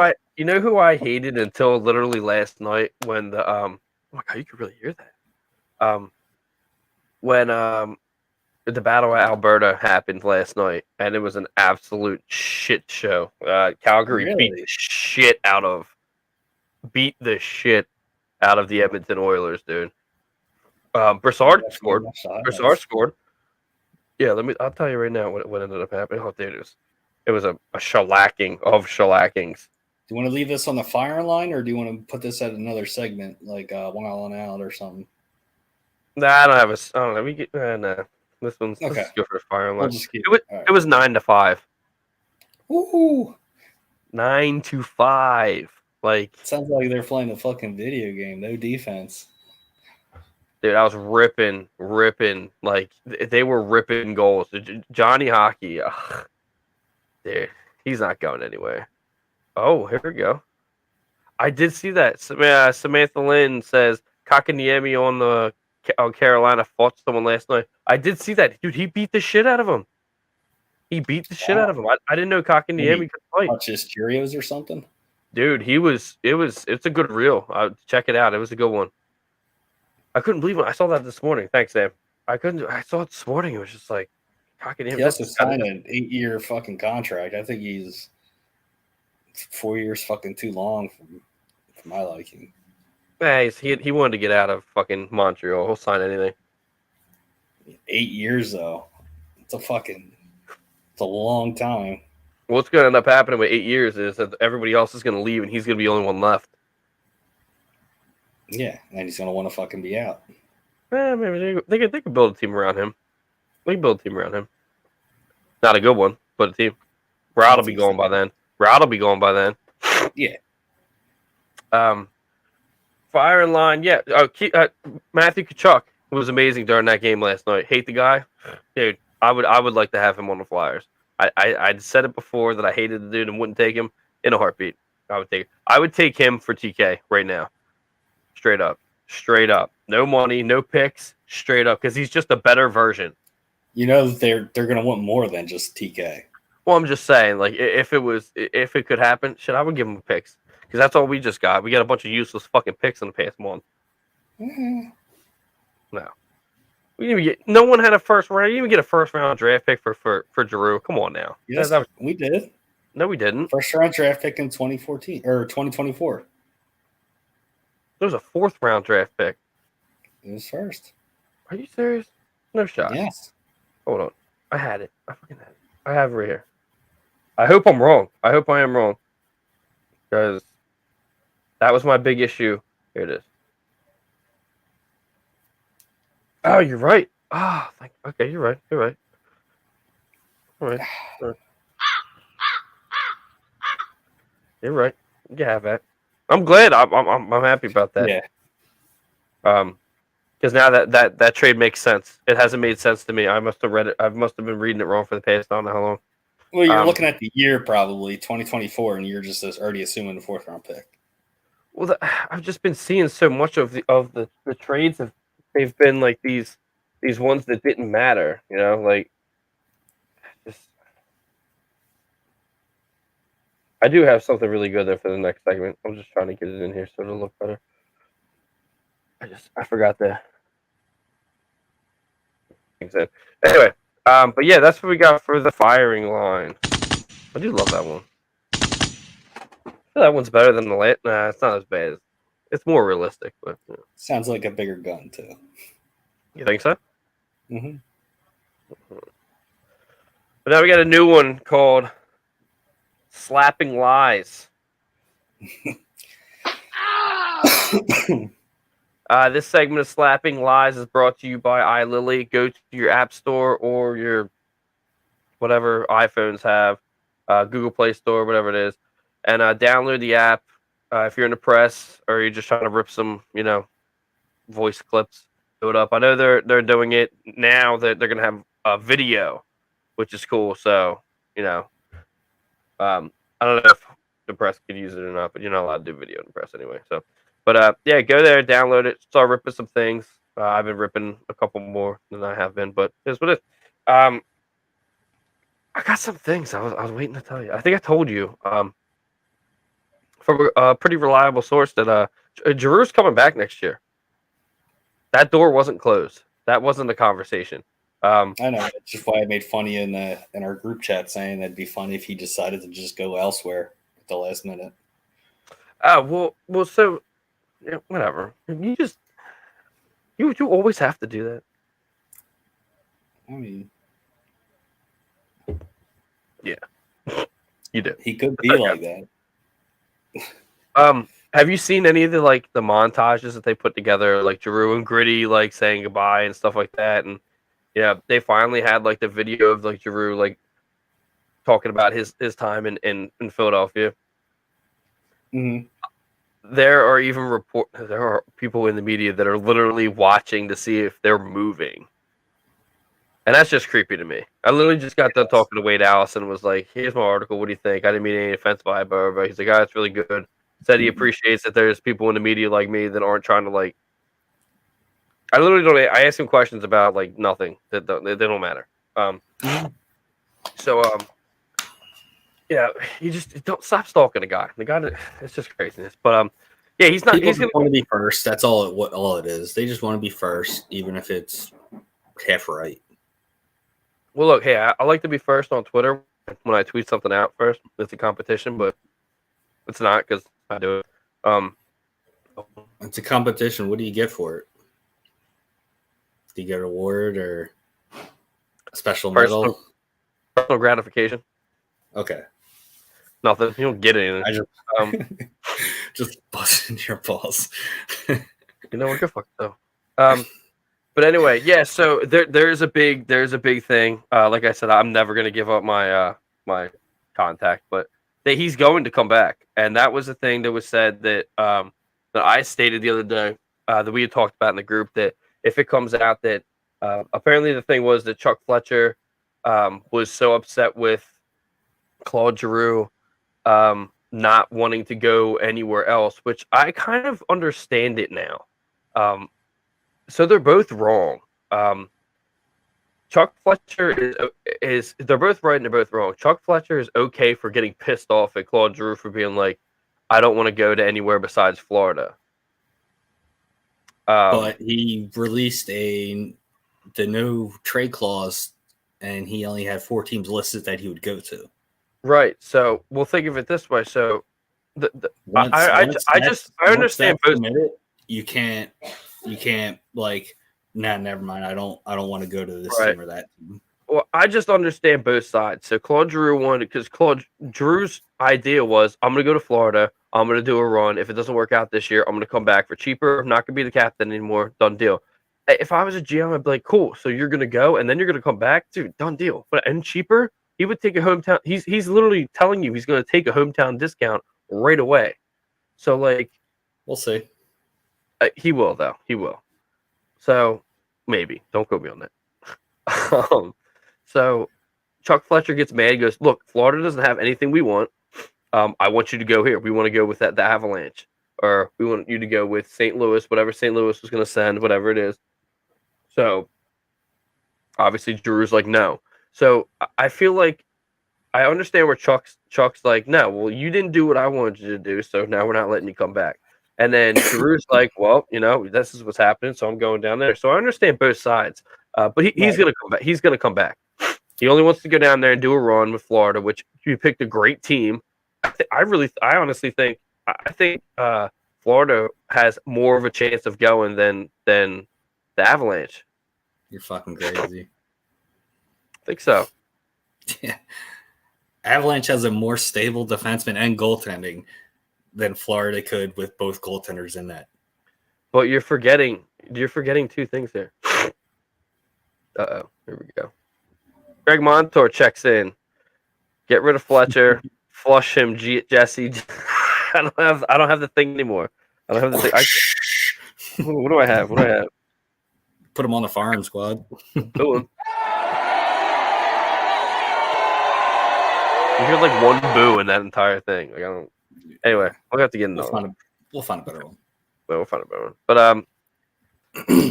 I hated until literally last night when the oh my god, you could really hear that. When the Battle of Alberta happened last night, and it was an absolute shit show. Calgary beat the shit out of the Edmonton Oilers, dude. Broussard scored. Yeah, I'll tell you right now what ended up happening. Oh, dude, it was a shellacking of shellackings.
Do you want to leave this on the firing line, or do you want to put this at another segment, like Wild and Out or something?
Nah, I don't know. We get nah. This one's okay. Let's go for the firing line. It was 9-5.
Ooh,
9-5. Like
sounds like they're playing a fucking video game. No defense.
Dude, I was ripping. Like, they were ripping goals. Johnny Hockey, dude, he's not going anywhere. Oh, here we go. I did see that. Samantha Lynn says, Kakaniemi on Carolina fought someone last night. I did see that. Dude, he beat the shit out of him. I didn't know Kakaniemi could fight.
Watch his Cheerios or something?
Dude, it's a good reel. Check it out. It was a good one. I couldn't believe it. I saw that this morning. Thanks, Sam. I saw it this morning. It was just like,
he also signed an 8-year fucking contract. I think he's 4 years fucking too long for my liking.
Yeah, he wanted to get out of fucking Montreal. He'll sign anything.
8 years though. It's a long time.
What's going to end up happening with 8 years is that everybody else is going to leave and he's going to be the only one left.
Yeah, and he's going to want to fucking be out.
Maybe they could build a team around him. They can build a team around him. Not a good one, but a team. Broad will be going by then. Yeah. Fire in line. Yeah. Matthew Tkachuk was amazing during that game last night. Hate the guy, dude. I would like to have him on the Flyers. I said it before that I hated the dude and wouldn't take him in a heartbeat. I would take him for TK right now. Straight up. No money, no picks, straight up, because he's just a better version.
You know they're gonna want more than just TK.
Well, I'm just saying, like, if it could happen, shit, I would give him picks because that's all we just got. We got a bunch of useless fucking picks in the past month. Mm-hmm. No, No one had a first round. You didn't even get a first round draft pick for Giroux. Come on now.
Yes, we did.
No, we didn't.
First round draft pick in 2014 or 2024.
There was a fourth round draft pick.
It was first.
Are you serious? No shot.
Yes.
Hold on. I had it. I fucking had it. I have it right here. I hope I'm wrong. I hope I am wrong. Because that was my big issue. Here it is. Oh, you're right. Okay, you're right. You're right. All right. You're right. You have that. I'm glad. I'm happy about that.
Yeah.
Because now that trade makes sense. It hasn't made sense to me. I must have read it. I must have been reading it wrong for the past I don't know how long.
Well, you're looking at the year probably 2024, and you're just already assuming the fourth round pick.
Well, I've just been seeing so much of the trades. They've been like these ones that didn't matter. You know, like just. I do have something really good there for the next segment. I'm just trying to get it in here so it'll look better. I forgot the things in. Anyway, but yeah, that's what we got for the firing line. I do love that one. That one's better than the last. Nah, it's not as bad. It's more realistic, but yeah.
Sounds like a bigger gun too.
You think so?
Mm-hmm.
But now we got a new one called Slapping Lies. This segment of Slapping Lies is brought to you by iLily. Go to your app store or your whatever iPhones have, Google Play Store, whatever it is, and download the app. If you're in the press or you're just trying to rip some, voice clips, do it up. I know they're doing it now that they're gonna have a video, which is cool. So I don't know if the press could use it or not, but you're not allowed to do video in the press anyway. So, but yeah, go there, download it, start ripping some things. I've been ripping a couple more than I have been, but here's what it is. I got some things I was waiting to tell you. I think I told you from a pretty reliable source that Giroux's coming back next year. That door wasn't closed. That wasn't a conversation.
I know. That's just why I made fun of you in our group chat saying that'd be funny if he decided to just go elsewhere at the last minute.
Well, so yeah, whatever. You always have to do that.
I mean,
yeah, you do.
He could be like that.
Have you seen any of the montages that they put together, like Giroux and Gritty saying goodbye and stuff like that? And yeah, they finally had the video of Giroux talking about his time in Philadelphia.
Mm-hmm.
There are people in the media that are literally watching to see if they're moving. And that's just creepy to me. I literally just got done talking to Wade Allison and was like, here's my article. What do you think? I didn't mean any offense by it, but he's like, oh, it's really good. Said he appreciates that there's people in the media like me that aren't trying to I literally don't. I ask him questions about nothing that they don't matter. Yeah, you just don't stop stalking the guy. The guy, it's just craziness. But yeah, he's not. He's gonna
want to be first. That's all it is. They just want to be first, even if it's half right.
Well, look, hey, I like to be first on Twitter when I tweet something out first. It's a competition, but it's not because I do it.
It's a competition. What do you get for it? Do you get an award or a special medal?
Personal gratification.
Okay.
Nothing. You don't get anything.
I just busting your balls.
You know what? Good fuck though. But anyway, yeah. So there's a big thing. Like I said, I'm never gonna give up my my contact, but that he's going to come back, and that was the thing that was said that that I stated the other day that we had talked about in the group that if it comes out that apparently the thing was that Chuck Fletcher was so upset with Claude Giroux not wanting to go anywhere else, which I kind of understand it now. So they're both wrong. Chuck Fletcher is they're both right and they're both wrong. Chuck Fletcher is okay for getting pissed off at Claude Giroux for being like, I don't want to go to anywhere besides Florida.
But he released a the no trade clause, and he only had 4 teams listed that he would go to.
Right. So we'll think of it this way. So I understand both.
Committed, you can't like, nah, never mind. I don't want to go to this team or that team.
Well, I just understand both sides. So Claude Giroux wanted, because Claude Giroux's idea was, I'm going to go to Florida. I'm going to do a run. If it doesn't work out this year, I'm going to come back for cheaper. I'm not going to be the captain anymore. Done deal. If I was a GM, I'd be like, cool. So you're going to go and then you're going to come back, dude. Done deal. But and cheaper, he would take a hometown. He's literally telling you he's going to take a hometown discount right away. So like,
we'll see.
He will though. He will. So maybe don't quote me on that. So Chuck Fletcher gets mad. He goes, look, Florida doesn't have anything we want. I want you to go here. We want to go with the Avalanche, or we want you to go with St. Louis, whatever St. Louis was going to send, whatever it is. So obviously Drew's like, no. So I feel like I understand where Chuck's like, no, well, you didn't do what I wanted you to do, so now we're not letting you come back. And then Drew's like, well, this is what's happening, so I'm going down there. So I understand both sides. But he's going to come back. He's going to come back. He only wants to go down there and do a run with Florida, which you picked a great team. I honestly think Florida has more of a chance of going than the Avalanche.
You're fucking crazy.
I think so.
Yeah. Avalanche has a more stable defenseman and goaltending than Florida could with both goaltenders in that.
But you're forgetting 2 things here. Uh-oh. Here we go. Greg Montour checks in. Get rid of Fletcher. Flush him, Jesse. I don't have the thing anymore. I don't have the thing. What do I have?
Put him on the firing squad.
Boo him. You hear like one boo in that entire thing. Like I don't. Anyway, we'll have to get into it.
We'll find a better one.
We'll find a better one. But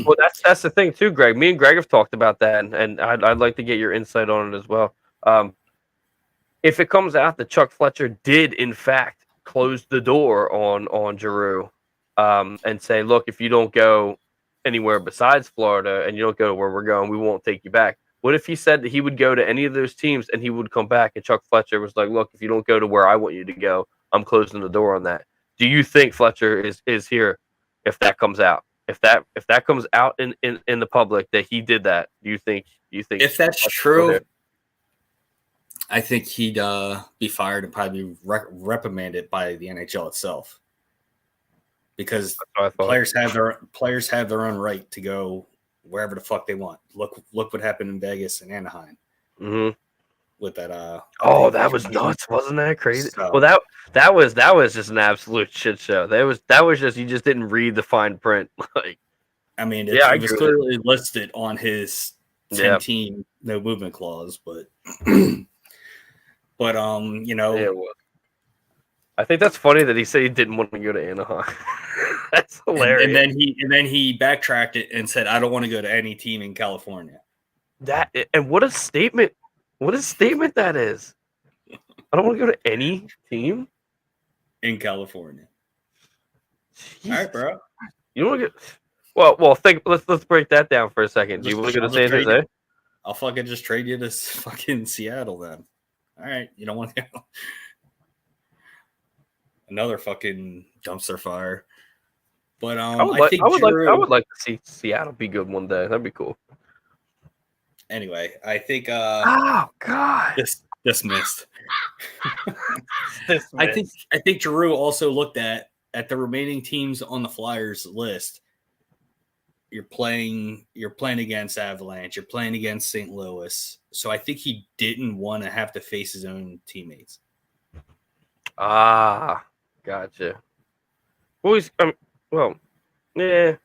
well, that's the thing too, Greg. Me and Greg have talked about that, and I'd like to get your insight on it as well. If it comes out that Chuck Fletcher did in fact close the door on Giroux, and say, look, if you don't go anywhere besides Florida and you don't go to where we're going, we won't take you back. What if he said that he would go to any of those teams and he would come back, and Chuck Fletcher was like, look, if you don't go to where I want you to go, I'm closing the door on that. Do you think Fletcher is here if that comes out? If that comes out in the public that he did that, do you think
if that's true, I think he'd be fired and probably be reprimanded by the NHL itself, because players have their own right to go wherever the fuck they want. Look what happened in Vegas and Anaheim.
Mm-hmm.
With that
that was nuts, wasn't that crazy? So, well, that was just an absolute shit show. That was just, you just didn't read the fine print. Like,
I mean, it was clearly listed on his 10-team no movement clause, but
I think that's funny that he said he didn't want to go to Anaheim. That's hilarious.
And then he backtracked it and said, I don't want to go to any team in California.
And what a statement. What a statement that is. I don't want to go to any team
in California.
Jesus.
All right, bro.
You want to get let's break that down for a second. Do you want to go to San Jose?
I'll fucking just trade you to fucking Seattle then. All right, you don't want to go. Another fucking dumpster fire. But I would
like to see Seattle be good one day. That'd be cool.
Anyway, I think
oh god,
dismissed. I think Giroux also looked at the remaining teams on the Flyers list. You're playing against Avalanche, you're playing against St. Louis. So I think he didn't want to have to face his own teammates.
Ah, gotcha. Well, yeah.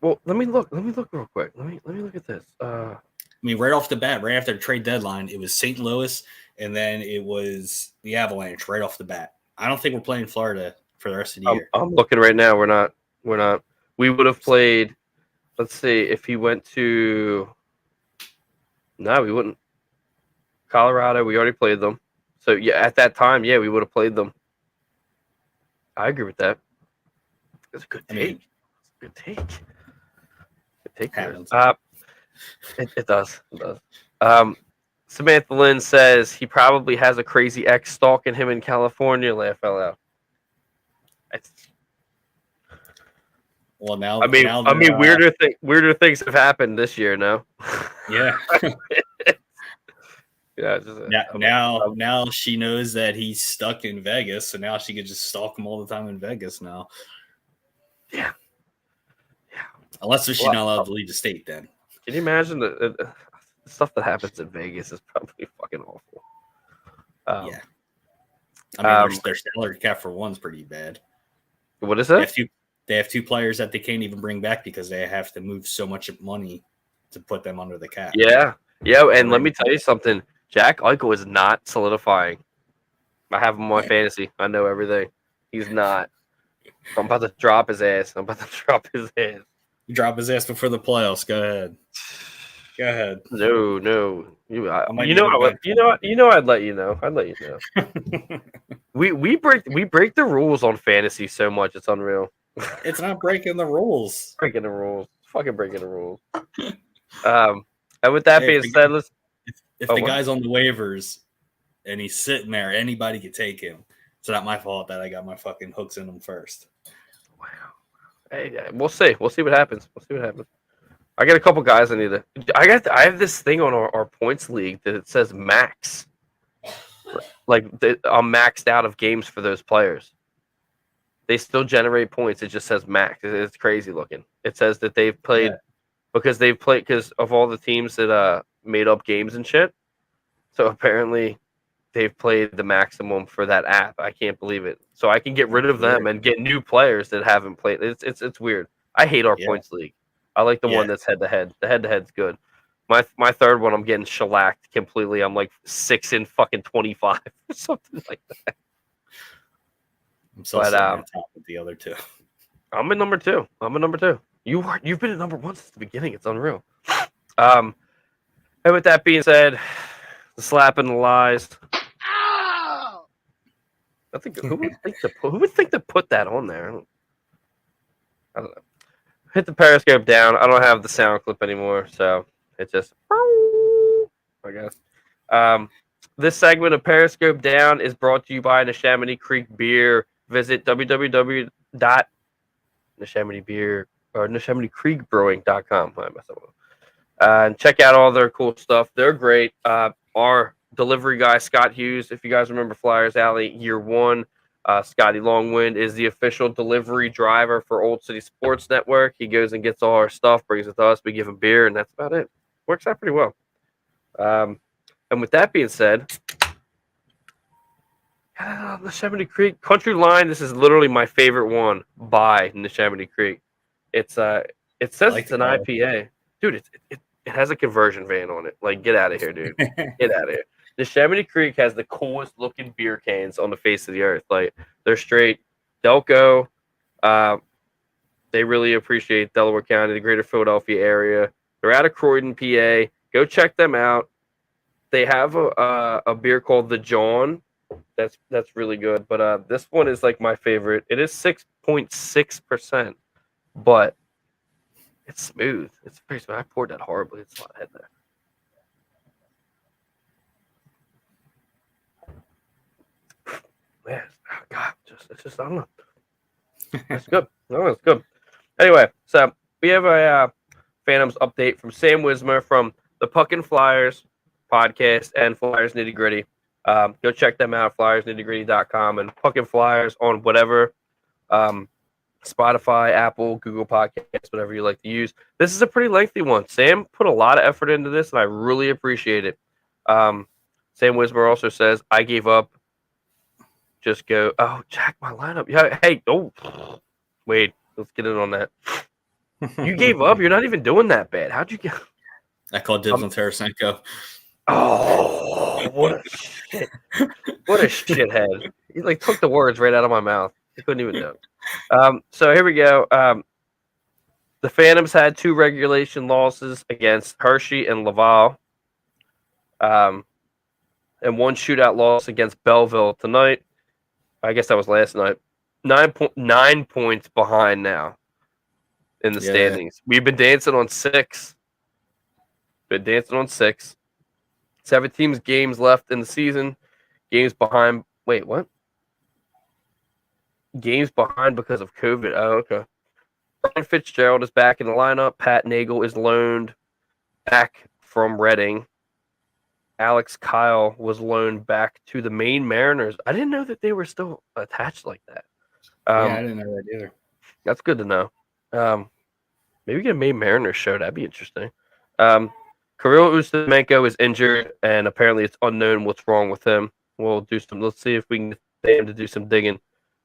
Well, let me look real quick. Let me look at this.
I mean, right off the bat, right after the trade deadline, it was St. Louis, and then it was the Avalanche right off the bat. I don't think we're playing Florida for the rest of the year.
I'm looking right now. We're not. We would have played. Let's see if he went to. No, we wouldn't. Colorado, we already played them. So yeah, at that time, yeah, we would have played them. I agree with that. It's a good take. Good take. Good take. It does. It does. Samantha Lynn says he probably has a crazy ex stalking him in California. Laugh out loud.
Well,
I mean, weirder things have happened this year. No.
Yeah.
Yeah.
Now she knows that he's stuck in Vegas, so now she could just stalk him all the time in Vegas now.
Yeah.
Unless she's not allowed to leave the state, then.
Can you imagine the stuff that happens in Vegas is probably fucking awful.
Yeah. I mean, their salary cap for one's pretty bad.
What is it?
They have two players that they can't even bring back because they have to move so much money to put them under the cap.
Yeah. And let me tell you something. Jack Eichel is not solidifying. I have him on my fantasy. I know everything. He's not. I'm about to drop his ass.
Drop his ass before the playoffs. Go ahead.
No. I'd let you know. We break the rules on fantasy so much. It's unreal.
It's not breaking the rules.
Fucking breaking the rules. And with that being said,
if the guy's on the waivers and he's sitting there, anybody could take him. It's not my fault that I got my fucking hooks in him first.
Wow. Hey, we'll see. We'll see what happens. I got a couple guys I need to. I have this thing on our points league that it says max. Like I'm maxed out of games for those players. They still generate points. It just says max. It's crazy looking. It says that they've played because of all the teams that made up games and shit. So apparently they've played the maximum for that app. I can't believe it. So I can get rid of them and get new players that haven't played. It's weird. I hate our points league. I like the one that's head to head. The head to head's good. My third one, I'm getting shellacked completely. I'm like 6 in fucking 25 or something like that.
I'm so on top of the other two.
I'm in number two. You've been at number one since the beginning. It's unreal. And with that being said, the slap and the lies. I think who would think to put that on there? I don't know. Hit the Periscope down. I don't have the sound clip anymore, so it's just I guess. This segment of Periscope Down is brought to you by Neshaminy Creek Beer. Visit NeshaminyCreekBrewing.com. And check out all their cool stuff. They're great. Our delivery guy, Scott Hughes, if you guys remember Flyers Alley Year 1, Scotty Longwind is the official delivery driver for Old City Sports Network. He goes and gets all our stuff, brings it to us, we give him beer, and that's about it. Works out pretty well. And with that being said, Neshaminy Creek Country Line. This is literally my favorite one by Neshaminy Creek. It says it's an IPA, dude. It has a conversion van on it. Like, get out of here, dude. Get out of here. Neshaminy Creek has the coolest looking beer cans on the face of the earth. Like, they're straight Delco. They really appreciate Delaware County, the greater Philadelphia area. They're out of Croydon, PA. Go check them out. They have a beer called the John. That's really good. But this one is like my favorite. It is 6.6%, but it's smooth. It's pretty smooth. I poured that horribly. It's a lot of head there. Man, oh God, it's just I don't know. It's good. No, it's good. Anyway, so we have a Phantoms update from Sam Wismer from the Puckin' Flyers podcast and Flyers Nitty Gritty. Go check them out, flyersnittygritty.com, and Puckin' Flyers on whatever Spotify, Apple, Google Podcasts, whatever you like to use. This is a pretty lengthy one. Sam put a lot of effort into this, and I really appreciate it. Sam Wismer also says, I gave up. Just go. Oh, Jack, my lineup. Yeah, hey, wait, let's get in on that. You gave up? You're not even doing that bad. How'd you get?
I called dibs on Tarasenko.
Oh, what a shit! What a shithead! He like took the words right out of my mouth. I couldn't even do it. So here we go. The Phantoms had 2 regulation losses against Hershey and Laval, and 1 shootout loss against Belleville tonight. I guess that was last night. 9 points behind now in the standings. We've been dancing on 6. Been dancing on 6. 17 games left in the season. Games behind. Wait, what? Games behind because of COVID. Oh, okay. Ryan Fitzgerald is back in the lineup. Pat Nagel is loaned back from Reading. Alex Kyle was loaned back to the Maine Mariners. I didn't know that they were still attached like that.
Yeah, I didn't know that either.
That's good to know. Maybe get a Maine Mariners show. That'd be interesting. Kirill Ustimenko is injured, and apparently it's unknown what's wrong with him. We'll do some. Let's see if we can get him to do some digging.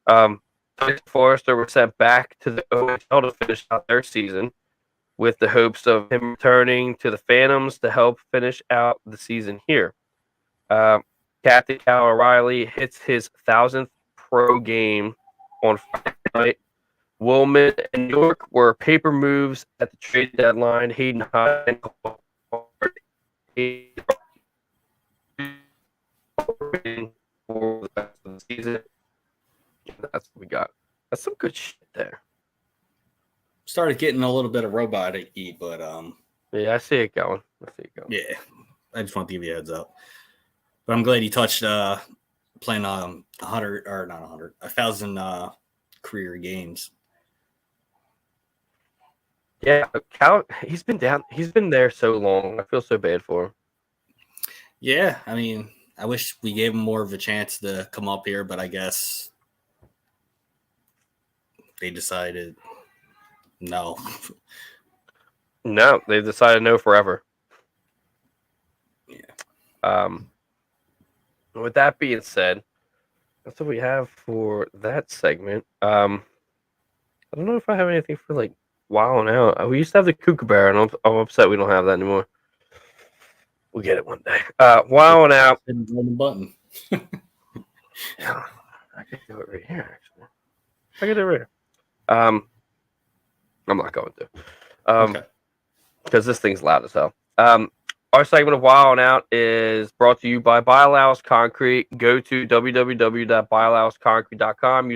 Tyson Forrester was sent back to the OHL to finish out their season, with the hopes of him returning to the Phantoms to help finish out the season here. Captain Cal O'Reilly hits his 1,000th pro game on Friday night. Wilmot and York were paper moves at the trade deadline. Hayden Hine for the rest of the season. That's what we got. That's some good shit there.
Started getting a little bit of robot-y, but
yeah, I see it going.
Yeah, I just want to give you a heads up. But I'm glad you touched playing 100 or not 100, 1,000 career games.
Yeah, Cal, he's been there so long. I feel so bad for him.
Yeah, I mean, I wish we gave him more of a chance to come up here, but I guess they decided no.
No, they've decided no forever.
Yeah.
With that being said, that's what we have for that segment. I don't know if I have anything for like wilding out. We used to have the Kookaburra, and I'm upset we don't have that anymore. We'll get it one day. Wilding out.
On the button.
Yeah, I could do it right here. Actually, I could do it right here. I'm not going to.
Okay.
Because this thing's loud as hell. Our segment of Wild Out is brought to you by Biallows Concrete. Go to www.biallowsconcrete.com.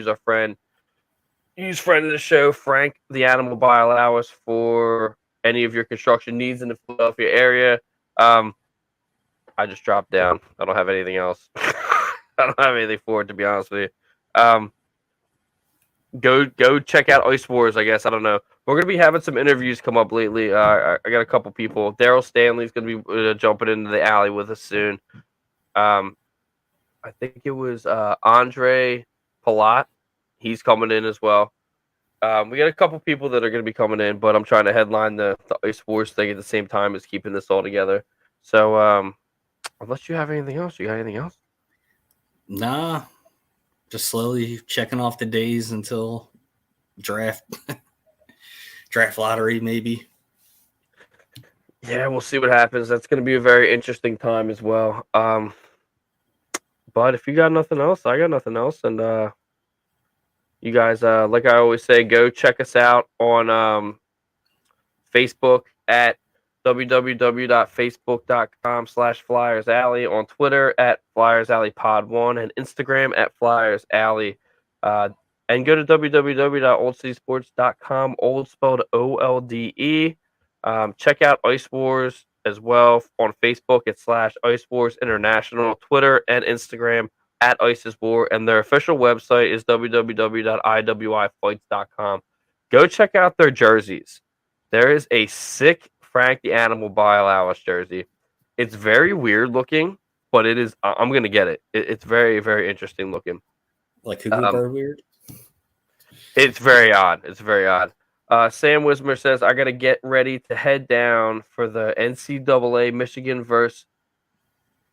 Use friend of the show, Frank the Animal Biallows, for any of your construction needs in the Philadelphia area. I just dropped down. I don't have anything else. I don't have anything for it, to be honest with you. Go check out Ice Wars, I guess. I don't know. We're going to be having some interviews come up lately. I got a couple people. Daryl Stanley's going to be jumping into the alley with us soon. I think it was Andre Palat. He's coming in as well. We got a couple people that are going to be coming in, but I'm trying to headline the Ice Wars thing at the same time as keeping this all together. So unless you have anything else, you got anything else?
Nah. Just slowly checking off the days until draft lottery, maybe.
Yeah, we'll see what happens. That's going to be a very interesting time as well. But if you got nothing else, I got nothing else. And you guys, like I always say, go check us out on Facebook at www.facebook.com/FlyersAlley, on Twitter at FlyersAlleyPod1, and Instagram at FlyersAlley. And go to www.oldcitysports.com, old spelled OLDE. Check out Ice Wars as well on Facebook at /Ice Wars International, Twitter and Instagram at Isis War, and their official website is www.iwifights.com. Go check out their jerseys. There is a sick Frank the Animal Biallows jersey. It's very weird looking, but it is. I'm gonna get it. It's very, very interesting looking.
Like Kookaburra weird.
It's very odd. Sam Wismer says, I got to get ready to head down for the NCAA Michigan versus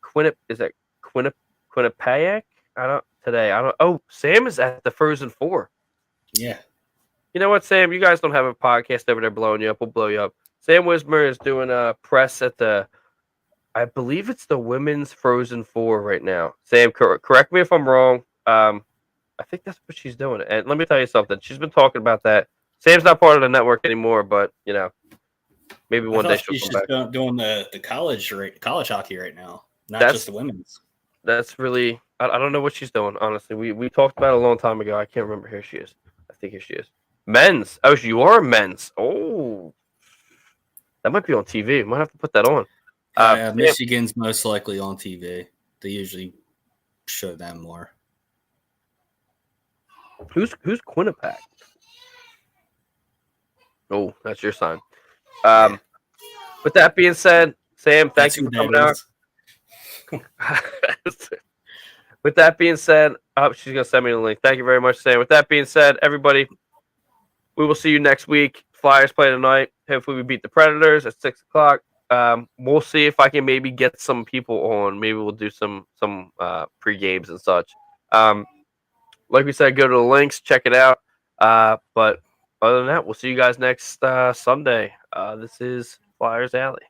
Quinnipiac? Oh, Sam is at the Frozen Four.
Yeah.
You know what, Sam? You guys don't have a podcast over there blowing you up. We'll blow you up. Sam Wismer is doing a press at I believe it's the Women's Frozen Four right now. Sam, correct me if I'm wrong. I think that's what she's doing. And let me tell you something. She's been talking about that. Sam's not part of the network anymore, but, maybe one day she'll come back.
Doing the college hockey right now, not just the women's.
That's really – I don't know what she's doing, honestly. We talked about it a long time ago. I can't remember. Here she is. I think here she is. Men's. Oh, you are men's. Oh. That might be on TV. Might have to put that on. Sam,
Michigan's most likely on TV. They usually show them more.
who's Quinnipiac? Oh, that's your sign. With that being said, Sam, thank you for coming out. With that being said, she's gonna send me the link. Thank you very much, Sam. With that being said, everybody, we will see you next week. Flyers play tonight. Hopefully, we beat the Predators at 6:00. We'll see if I can maybe get some people on. Maybe we'll do some pre games and such. Like we said, go to the links, check it out. But other than that, we'll see you guys next Sunday. This is Flyers Alley.